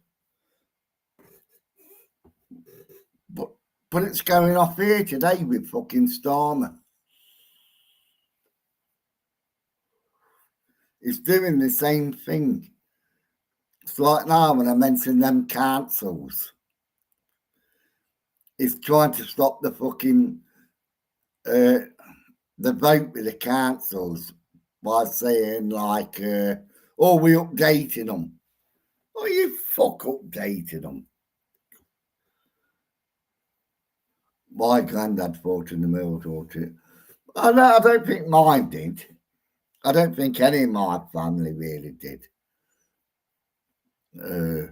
But it's going off here today with fucking Starmer. It's doing the same thing. It's like now when I mention them councils, it's trying to stop the fucking the vote with the councils by saying like, oh, we updated them. Oh, you fuck updated them. My granddad fought in the middle taught it. I don't think mine did. I don't think any of my family really did. When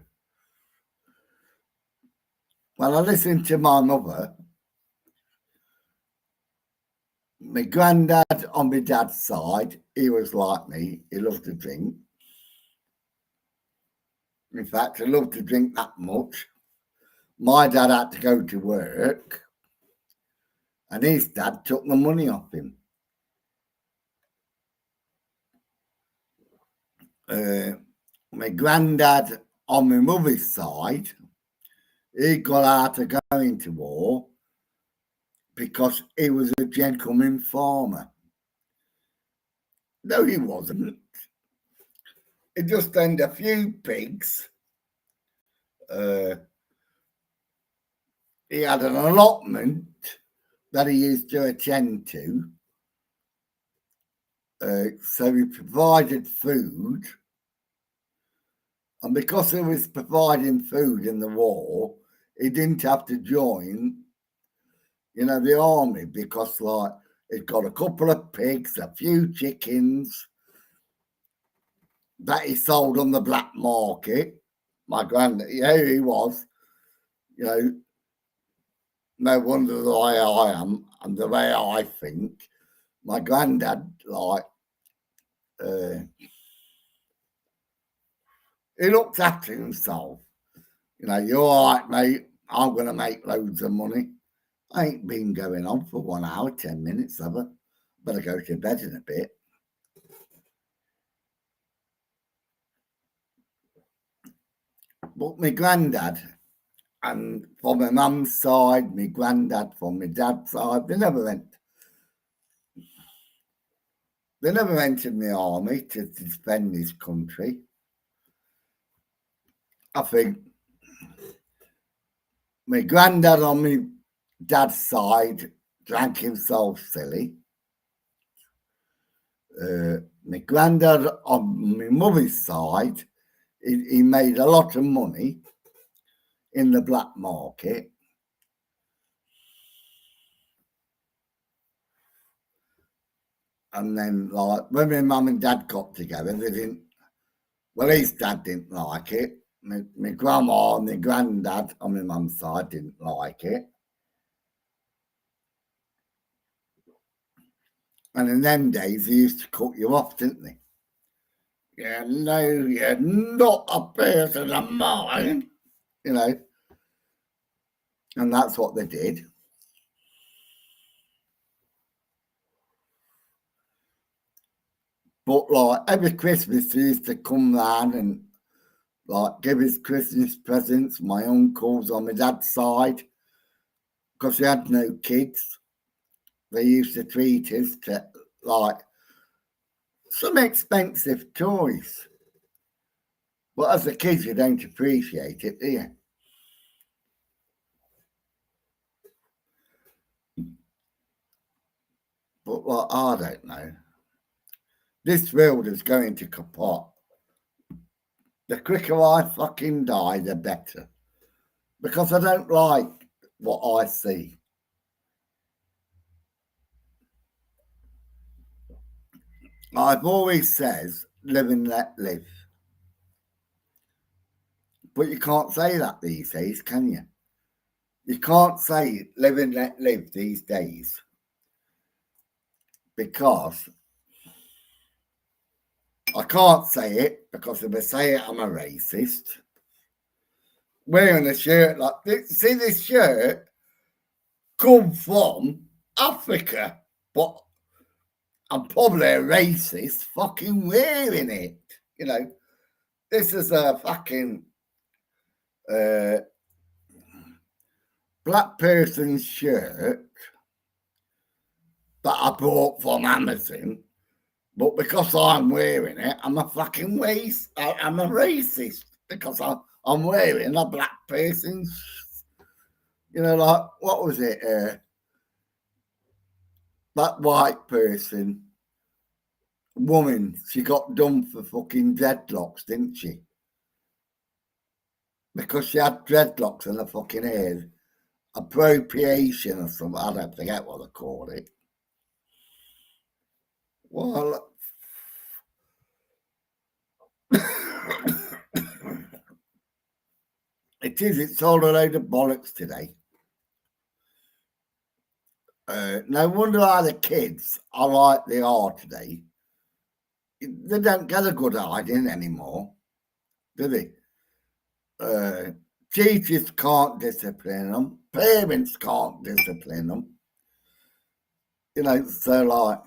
I listened to my mother, my granddad on my dad's side, he was like me. He loved to drink. In fact, he loved to drink that much. My dad had to go to work, and his dad took the money off him. My granddad on my mother's side, he got out of going to war because he was a gentleman farmer. No, he wasn't. He just owned a few pigs. He had an allotment that he used to attend to. So he provided food. And because he was providing food in the war, he didn't have to join, the army because, like, he'd got a couple of pigs, a few chickens that he sold on the black market. My granddad, he was, no wonder the way I am and the way I think. My granddad, like, he looked after himself. You're all right, mate. I'm going to make loads of money. I ain't been going on for 1 hour, 10 minutes, have I? Better go to bed in a bit. But my granddad, and from my mum's side, my granddad from my dad's side, they never went in the army to defend this country. I think my granddad on my dad's side drank himself silly. My granddad on my mother's side, he made a lot of money in the black market. And then, like, when my mum and dad got together, his dad didn't like it. My grandma and my granddad on my mum's side didn't like it. And in them days, they used to cut you off, didn't they? Yeah, no, you're not a person of mine, And that's what they did. But, like, every Christmas, they used to come round and, like, give us Christmas presents. My uncles on my dad's side, because we had no kids, they used to treat us to, like, some expensive toys. But as a kid, you don't appreciate it, do you? But, like, I don't know. This world is going to kaput. The quicker I fucking die, the better. Because I don't like what I see. I've always says, live and let live. But you can't say that these days, can you? You can't say live and let live these days. Because I can't say it, because if I say it, I'm a racist. Wearing a shirt like this. See, this shirt come from Africa, but I'm probably a racist fucking wearing it. This is a fucking black person's shirt that I bought from Amazon, but because I'm wearing it, I'm a fucking I'm a racist because I'm wearing a black person's, like, what was it? That white woman, she got done for fucking dreadlocks, didn't she? Because she had dreadlocks in her fucking hair. Appropriation or something, I don't forget what they call it. Well, it's all a load of bollocks today. No wonder why the kids are like they are today. They don't get a good hiding anymore, do they? Teachers can't discipline them. Parents can't discipline them. So like,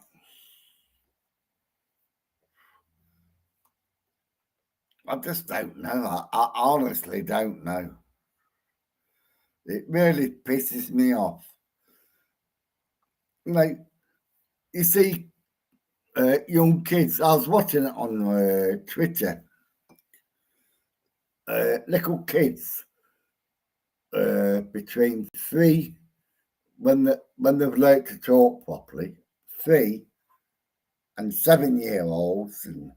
I just don't know. I honestly don't know. It really pisses me off. You see, young kids, I was watching it on Twitter, little kids between 3, when they've learned to talk properly, 3 and 7-year-olds, and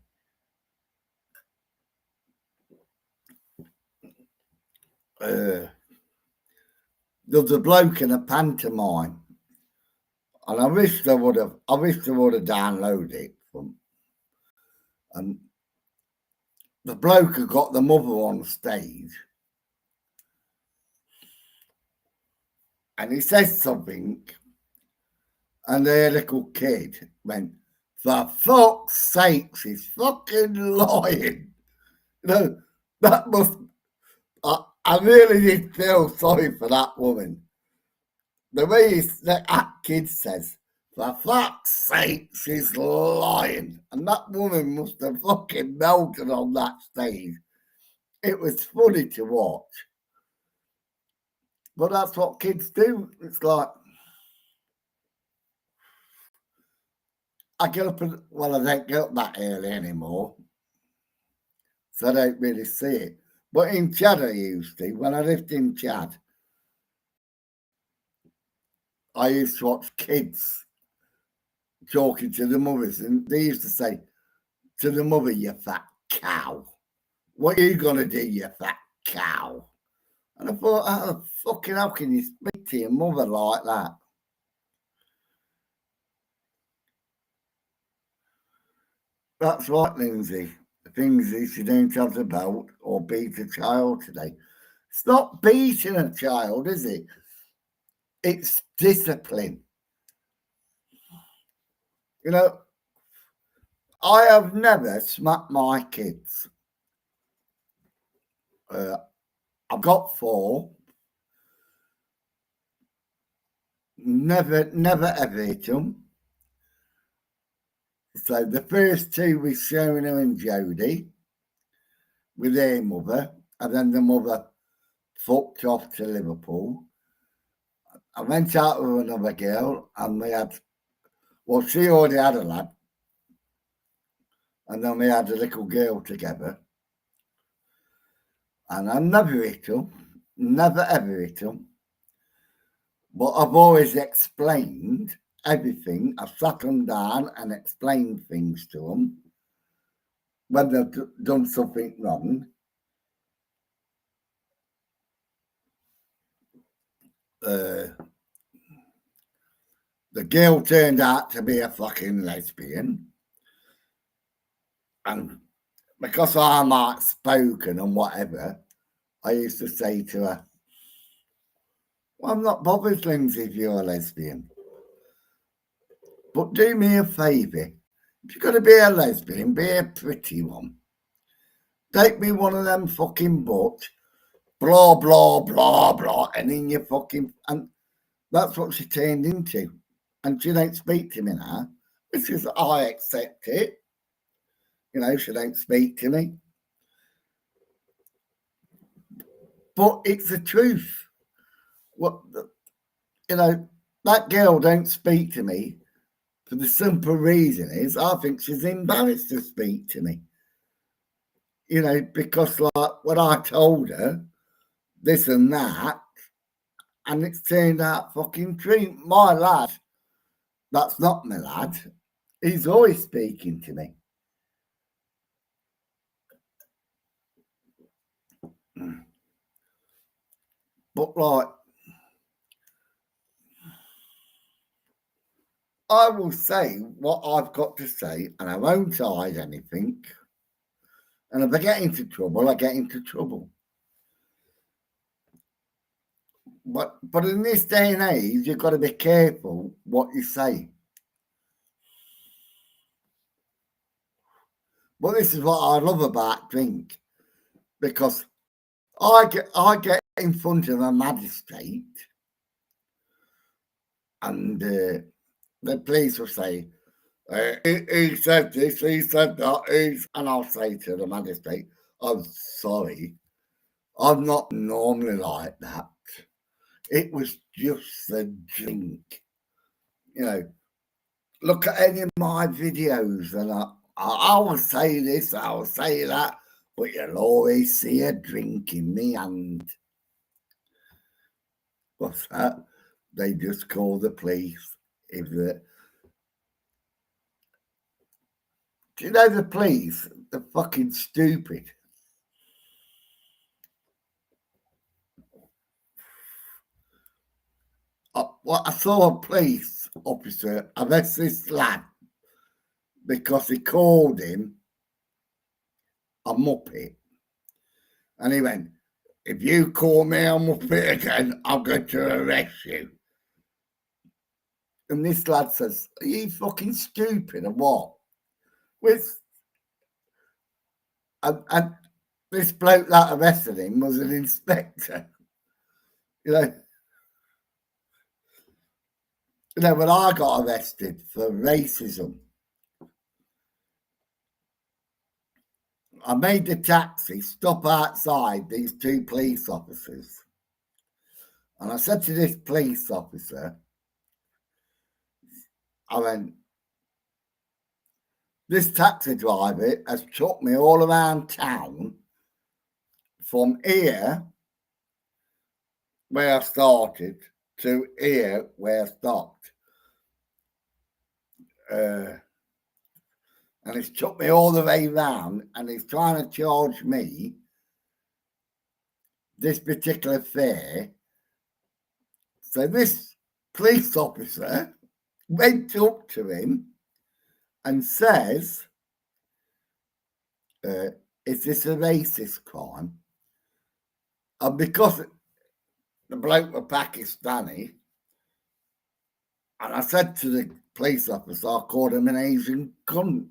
there's a bloke in a pantomime, and I wish they would have downloaded it from, and the bloke had got the mother on stage, and he says something, and their little kid went, "For fuck's sake, she's fucking lying." That must. I really did feel sorry for that woman. The way that kid says, "For fuck's sake, she's lying," and that woman must have fucking melted on that stage. It was funny to watch, but that's what kids do. It's like, I get up I don't get up that early anymore, so I don't really see it. But in Chad, I used to. When I lived in Chad, I used to watch kids talking to the mothers, and they used to say to the mother, "You fat cow. What are you going to do, you fat cow?" And I thought, how can you speak to your mother like that? That's right, Lindsay. The things that you don't have to belt or beat a child today. It's not beating a child, is it? It's discipline. I have never smacked my kids. I've got 4. Never ever hit them. So the first 2 was Shona and Jodie with their mother, and then the mother fucked off to Liverpool. I went out with another girl, and she already had a lad, and then we had a little girl together. And I never hit them, never ever hit them. But I've always explained everything. I've sat them down and explained things to them when they've done something wrong. The girl turned out to be a fucking lesbian. And because I'm outspoken and whatever, I used to say to her, "Well, I'm not bothered, Lindsay, if you're a lesbian. But do me a favour. If you're going to be a lesbian, be a pretty one. Don't be one of them fucking butch, blah, blah, blah, blah, and in your fucking..." And that's what she turned into. And she don't speak to me now, which is, I accept it. She don't speak to me. But it's the truth. What, you know, that girl don't speak to me for the simple reason is I think she's embarrassed to speak to me. You know, because like what I told her, this and that, and it's turned out fucking true. My lad, that's not my lad. He's always speaking to me. But like, I will say what I've got to say, and I won't hide anything. And if I get into trouble, I get into trouble. But in this day and age, you've got to be careful what you say. But this is what I love about drink, because I get in front of a magistrate, and the police will say, he said this, he said that, and I'll say to the magistrate, I'm sorry, I'm not normally like that. It was just the drink. You know, look at any of my videos, and I will say this, I will say that, but you'll always see a drink in me hand. What's that? They just call the police. Do you know the police? They're fucking stupid. I saw a police officer arrest this lad because he called him a muppet. And he went, if you call me a muppet again, I'm going to arrest you. And this lad says, are you fucking stupid or what? And this bloke that arrested him was an inspector. You know, when I got arrested for racism, I made the taxi stop outside these two police officers. And I said to this police officer, I went, this taxi driver has took me all around town from here, where I started, to here, where I stopped. And he's took me all the way round, and he's trying to charge me this particular fare. So this police officer went up to him and says, is this a racist crime? And because the bloke was Pakistani, and I said to the police officer, I called him an Asian cunt.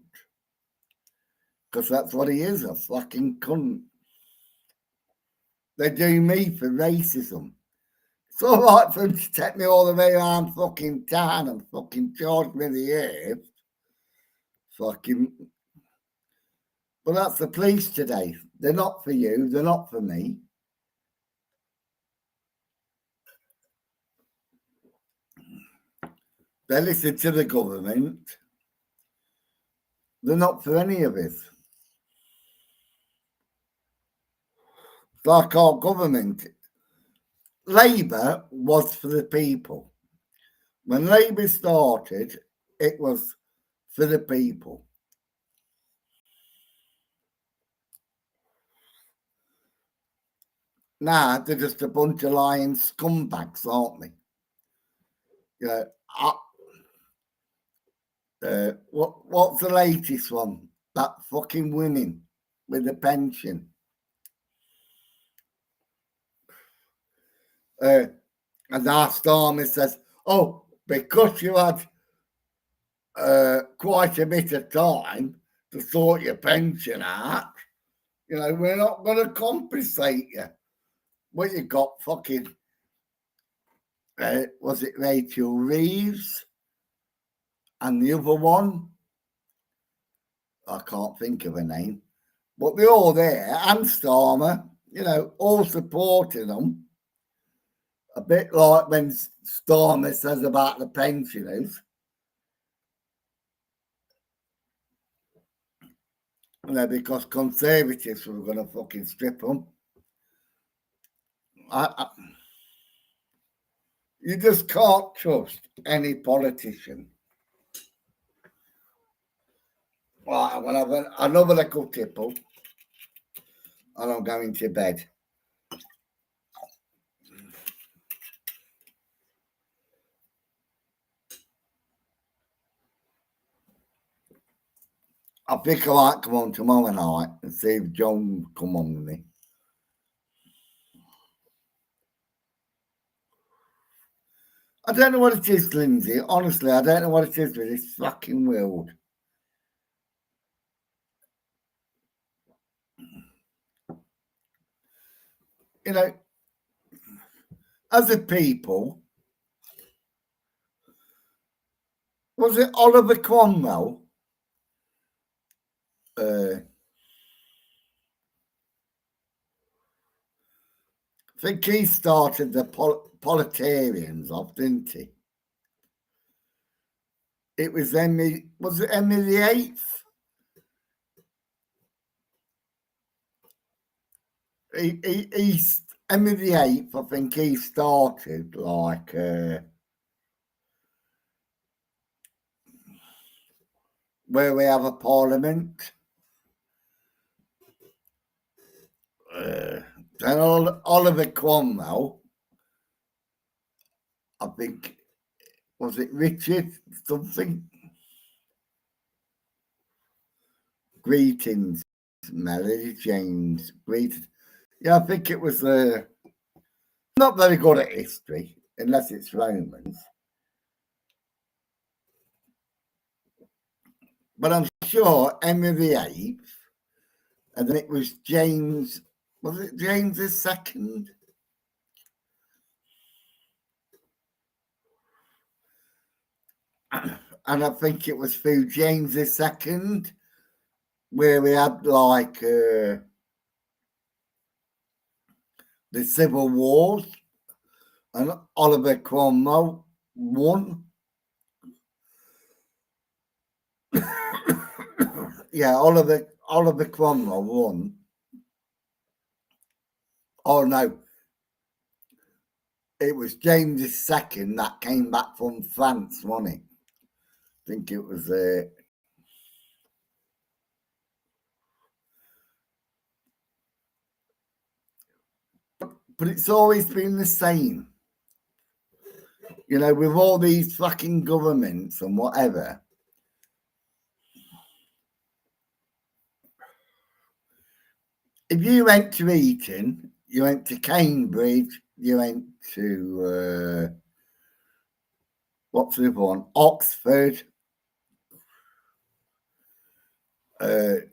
Because that's what he is, a fucking cunt. They do me for racism. It's all right for him to take me all the way around fucking town and fucking charge me the air. Fucking. But that's the police today. They're not for you. They're not for me. They listen to the government. They're not for any of it. It's like our government. Labour was for the people. When Labour started, it was for the people. Now they're just a bunch of lying scumbags, aren't they? You know, what's the latest one? That fucking women with the pension. And our Starmer says, oh, because you had quite a bit of time to sort your pension out, you know, we're not going to compensate you. Well, you got fucking, was it Rachel Reeves? And the other one, I can't think of her name, but they're all there, and Starmer, you know, all supporting them. A bit like when Stormer says about the pensioners. You know, because Conservatives were going to fucking strip them. You just can't trust any politician. Right, I'm going to have another little tipple and I'm going to bed. I think I might come on tomorrow night and see if John come on with me. I don't know what it is, Lindsay. Honestly, I don't know what it is with this fucking world. You know, as a people, was it Oliver Cromwell? I think he started the Proletarians off, didn't he? It was Henry, was it Henry VIII? Henry VIII, I think he started like where we have a parliament. Then Oliver Cromwell, I think, was it Richard something? Greetings, Melody James. Greetings. Yeah, I think it was not very good at history, unless it's Romans. But I'm sure Henry VIII, and then it was James, was it James II? And I think it was through James II where we had like the civil wars, and Oliver Cromwell won. Yeah, Oliver Cromwell won. Oh no, it was James II that came back from France, wasn't it? I think it was but it's always been the same. You know, with all these fucking governments and whatever. If you went to Eton, you went to Cambridge, you went to what's the other one? Oxford. You're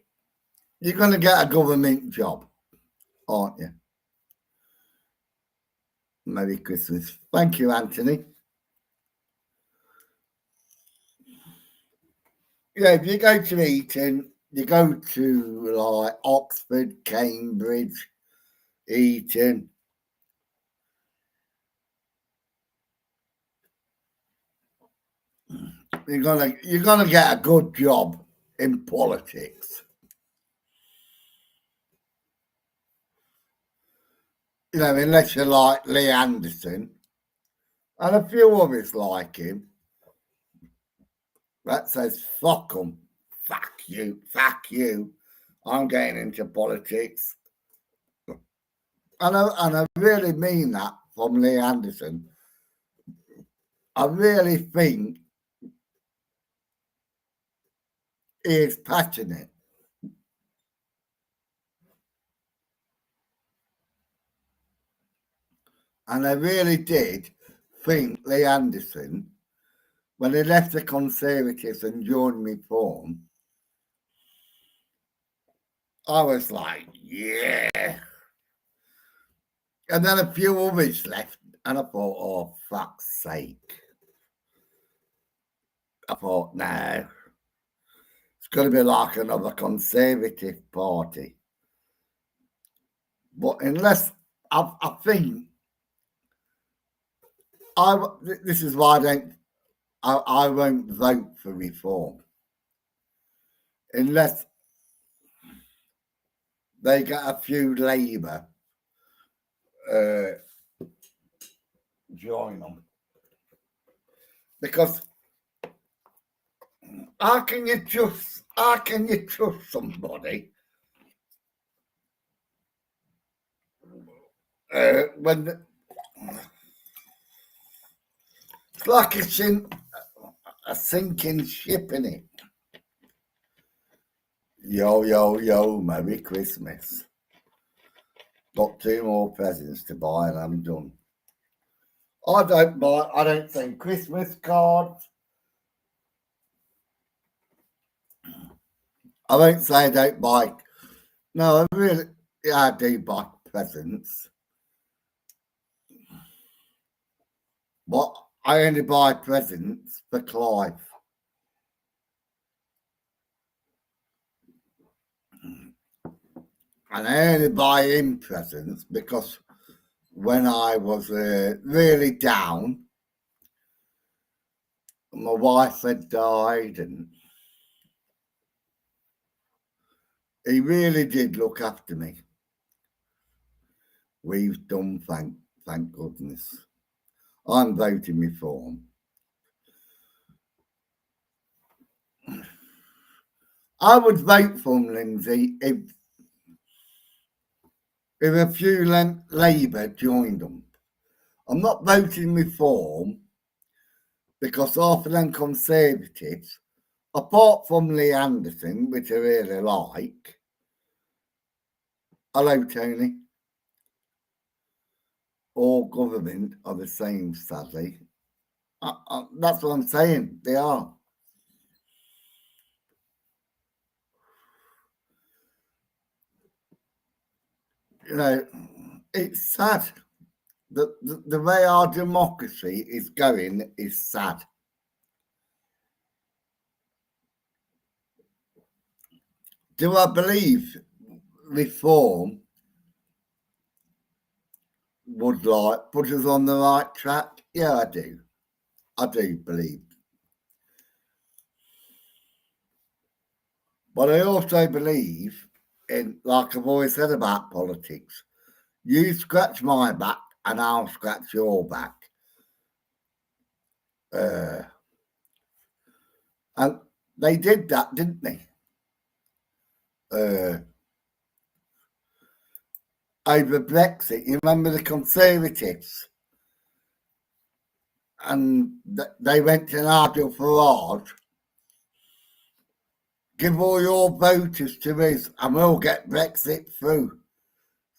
going to get a government job, aren't you? Merry Christmas. Thank you, Anthony. Yeah, if you go to Eton, you go to like Oxford, Cambridge, Eton. You're gonna get a good job in politics. You know, unless you're like Lee Anderson and a few others like him that says fuck them, fuck you, I'm getting into politics. And I really mean that from Lee Anderson. I really think he is passionate. And I really did think Lee Anderson, when he left the Conservatives and joined Reform, I was like, yeah. And then a few others left, and I thought, oh, fuck's sake. I thought, no, it's going to be like another Conservative party. But unless, I think This is why I won't vote for reform unless they get a few Labour join them, because how can you trust somebody when it's like a sinking ship, in it. Yo, yo, yo, Merry Christmas. Got 2 more presents to buy and I'm done. I don't send Christmas cards. I won't say I don't buy. No, I do buy presents. But I only buy presents for Clive. And I only buy him presents because when I was really down, my wife had died, and he really did look after me. We've done, thank goodness. I'm voting reform. I would vote for him, Lindsay, if a few Labour joined them. I'm not voting reform because half of them Conservatives, apart from Lee Anderson, which I really like. Hello, Tony. All government are the same, sadly. That's what I'm saying. They are. You know, it's sad. The way our democracy is going is sad. Do I believe reform would put us on the right track? Yeah, I do. I do believe. But I also believe in, like I've always said about politics, you scratch my back and I'll scratch your back. And they did that, didn't they? Over Brexit. You remember the Conservatives? And they went to Nigel Farage. Give all your voters to us and we'll get Brexit through.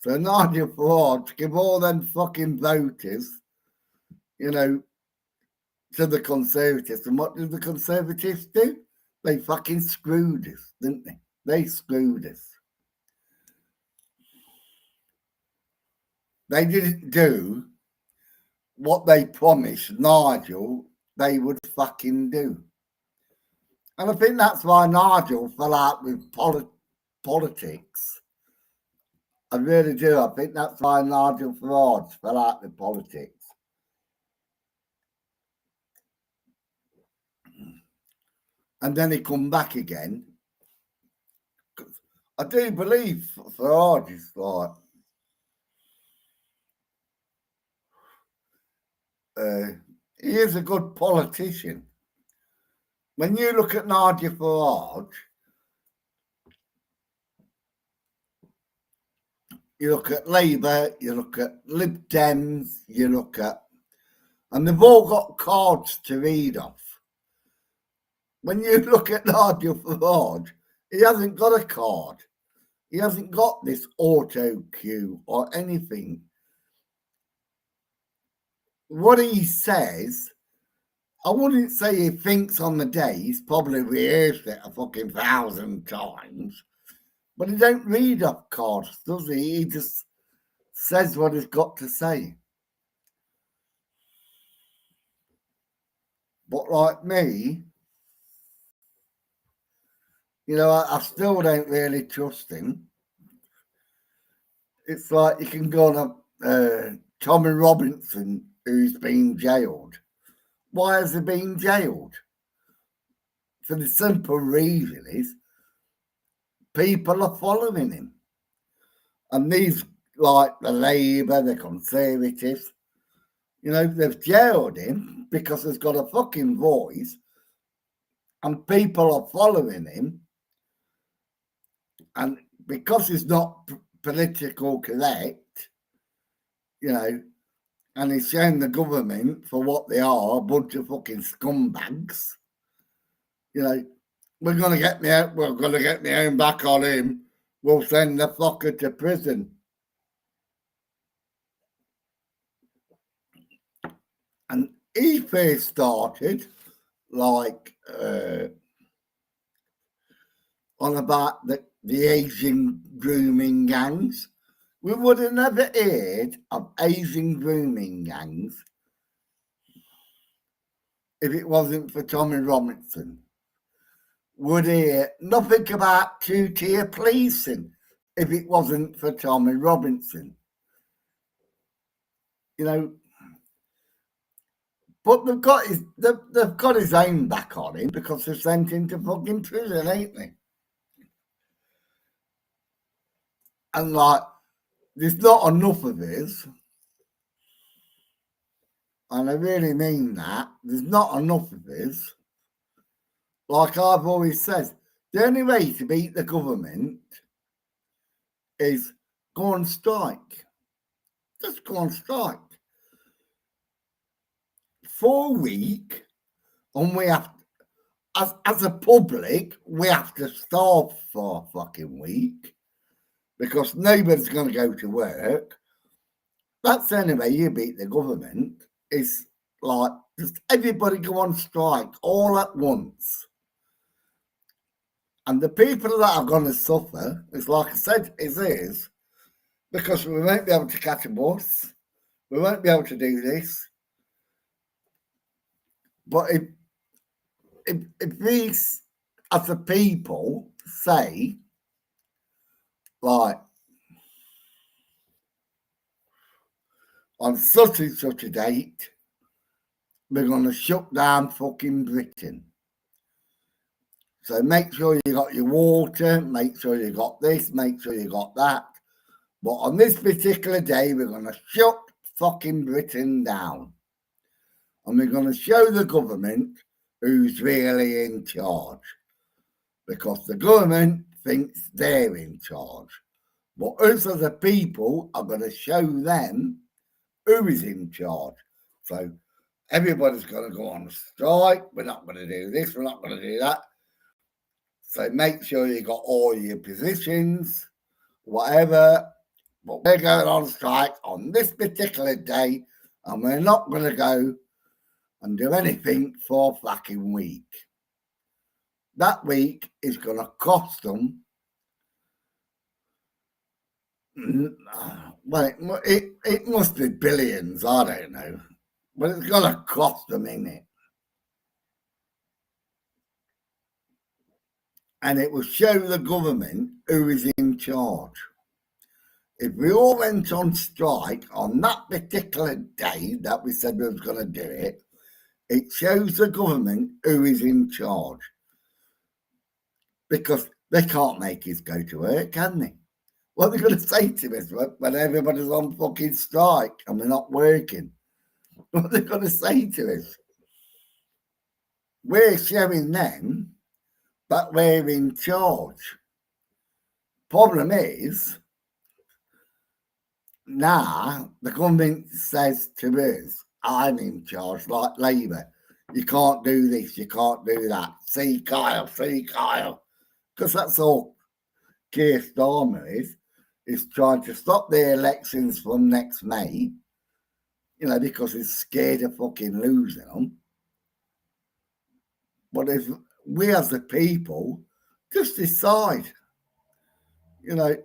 So Nigel Farage, give all them fucking voters, you know, to the Conservatives. And what did the Conservatives do? They fucking screwed us, didn't they? They screwed us. They didn't do what they promised Nigel they would fucking do. And I think that's why Nigel fell out with politics. I really do. I think that's why Nigel Farage fell out with politics. And then he come back again. I do believe Farage is like... he is a good politician. When you look at Nigel Farage, you look at Labour, you look at Lib Dems, you look at... And they've all got cards to read off. When you look at Nigel Farage, he hasn't got a card. He hasn't got this auto cue or anything. What he says, I wouldn't say he thinks on the day. He's probably rehearsed it a fucking 1,000 times. But he don't read off cards, does he? He just says what he's got to say. But like me, you know, I still don't really trust him. It's like you can go on a Tommy Robinson who's been jailed. Why has he been jailed? For the simple reason is people are following him. And these, like the Labour, the Conservatives, you know, they've jailed him because he's got a fucking voice and people are following him. And because he's not political correct, you know, and he's shown the government for what they are, a bunch of fucking scumbags, you know, we're going to get the own back on him. We'll send the fucker to prison. And he first started like on about the Asian grooming gangs. We would have never heard of Asian grooming gangs if it wasn't for Tommy Robinson. Would hear nothing about two-tier policing if it wasn't for Tommy Robinson. You know, but they've got his own back on him because they've sent him to fucking prison, ain't they? And like, there's not enough of his. And I really mean that. There's not enough of his. Like I've always said, the only way to beat the government is go on strike. Just go on strike. For a week, and we have, as a public, we have to starve for a fucking week because nobody's going to go to work. That's the only way you beat the government, is like just everybody go on strike all at once. And the people that are going to suffer, is like I said, is because we won't be able to catch a bus, we won't be able to do this. But if these, as a people, say, like, on such and such a date, we're going to shut down fucking Britain. So make sure you got your water, make sure you got this, make sure you got that. But on this particular day, we're going to shut fucking Britain down. And we're going to show the government who's really in charge. Because the government thinks they're in charge. But us as a people are going to show them who is in charge. So everybody's going to go on strike. We're not going to do this. We're not going to do that. So make sure you got all your positions, whatever. But we're going on strike on this particular day, and we're not going to go and do anything for a fucking week. That week is going to cost them. Well, it must be billions, I don't know. But it's going to cost them, innit? And it will show the government who is in charge. If we all went on strike on that particular day that we said we was going to do it, it shows the government who is in charge. Because they can't make us go to work, can they? What are they going to say to us when everybody's on fucking strike and we're not working? What are they going to say to us? We're showing them that we're in charge. Problem is, now the government says to us, I'm in charge, like Labour. You can't do this, you can't do that. See Kyle. Because that's all Keir Starmer is trying to stop the elections from next May, you know, because he's scared of fucking losing them. But if we as the people just decide, you know,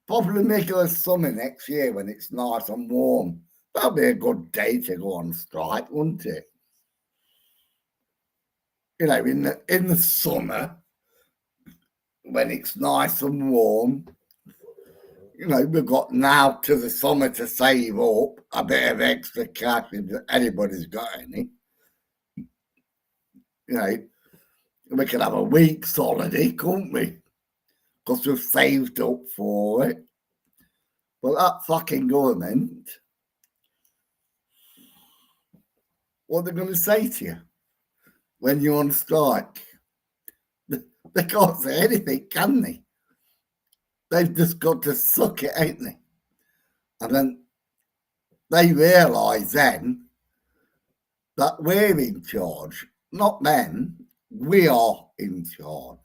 probably make it a summer next year when it's nice and warm. That'll be a good day to go on strike, wouldn't it? You know, in the summer, when it's nice and warm, You know, we've got now to the summer to save up a bit of extra cash if anybody's got any. You know, we could have a week's holiday, couldn't we? Because we've saved up for it. But that fucking government, what are they going to say to you when you're on strike? They can't say anything, can they? They've just got to suck it, ain't they? And then they realise then that we're in charge, not them. We are in charge.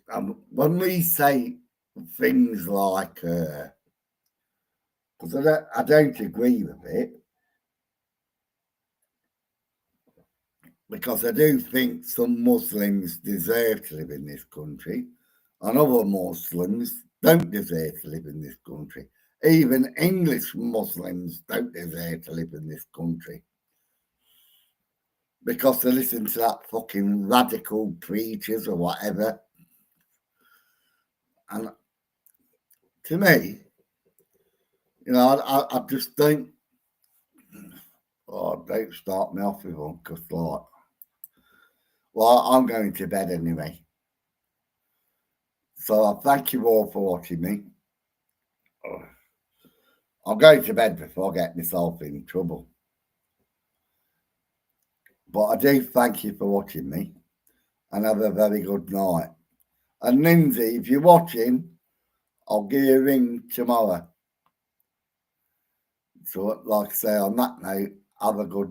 And when we say things like, because I don't agree with it, because I do think some Muslims deserve to live in this country, and other Muslims don't deserve to live in this country. Even English Muslims don't deserve to live in this country because they listen to that fucking radical preachers or whatever. And to me, you know, I just don't. Oh, don't start me off with one because, like, well, I'm going to bed anyway. So I thank you all for watching me. I'm going to bed before I get myself in trouble. But I do thank you for watching me and have a very good night. And Lindsay, if you're watching, I'll give you a ring tomorrow. So, like I say, on that note, have a good night.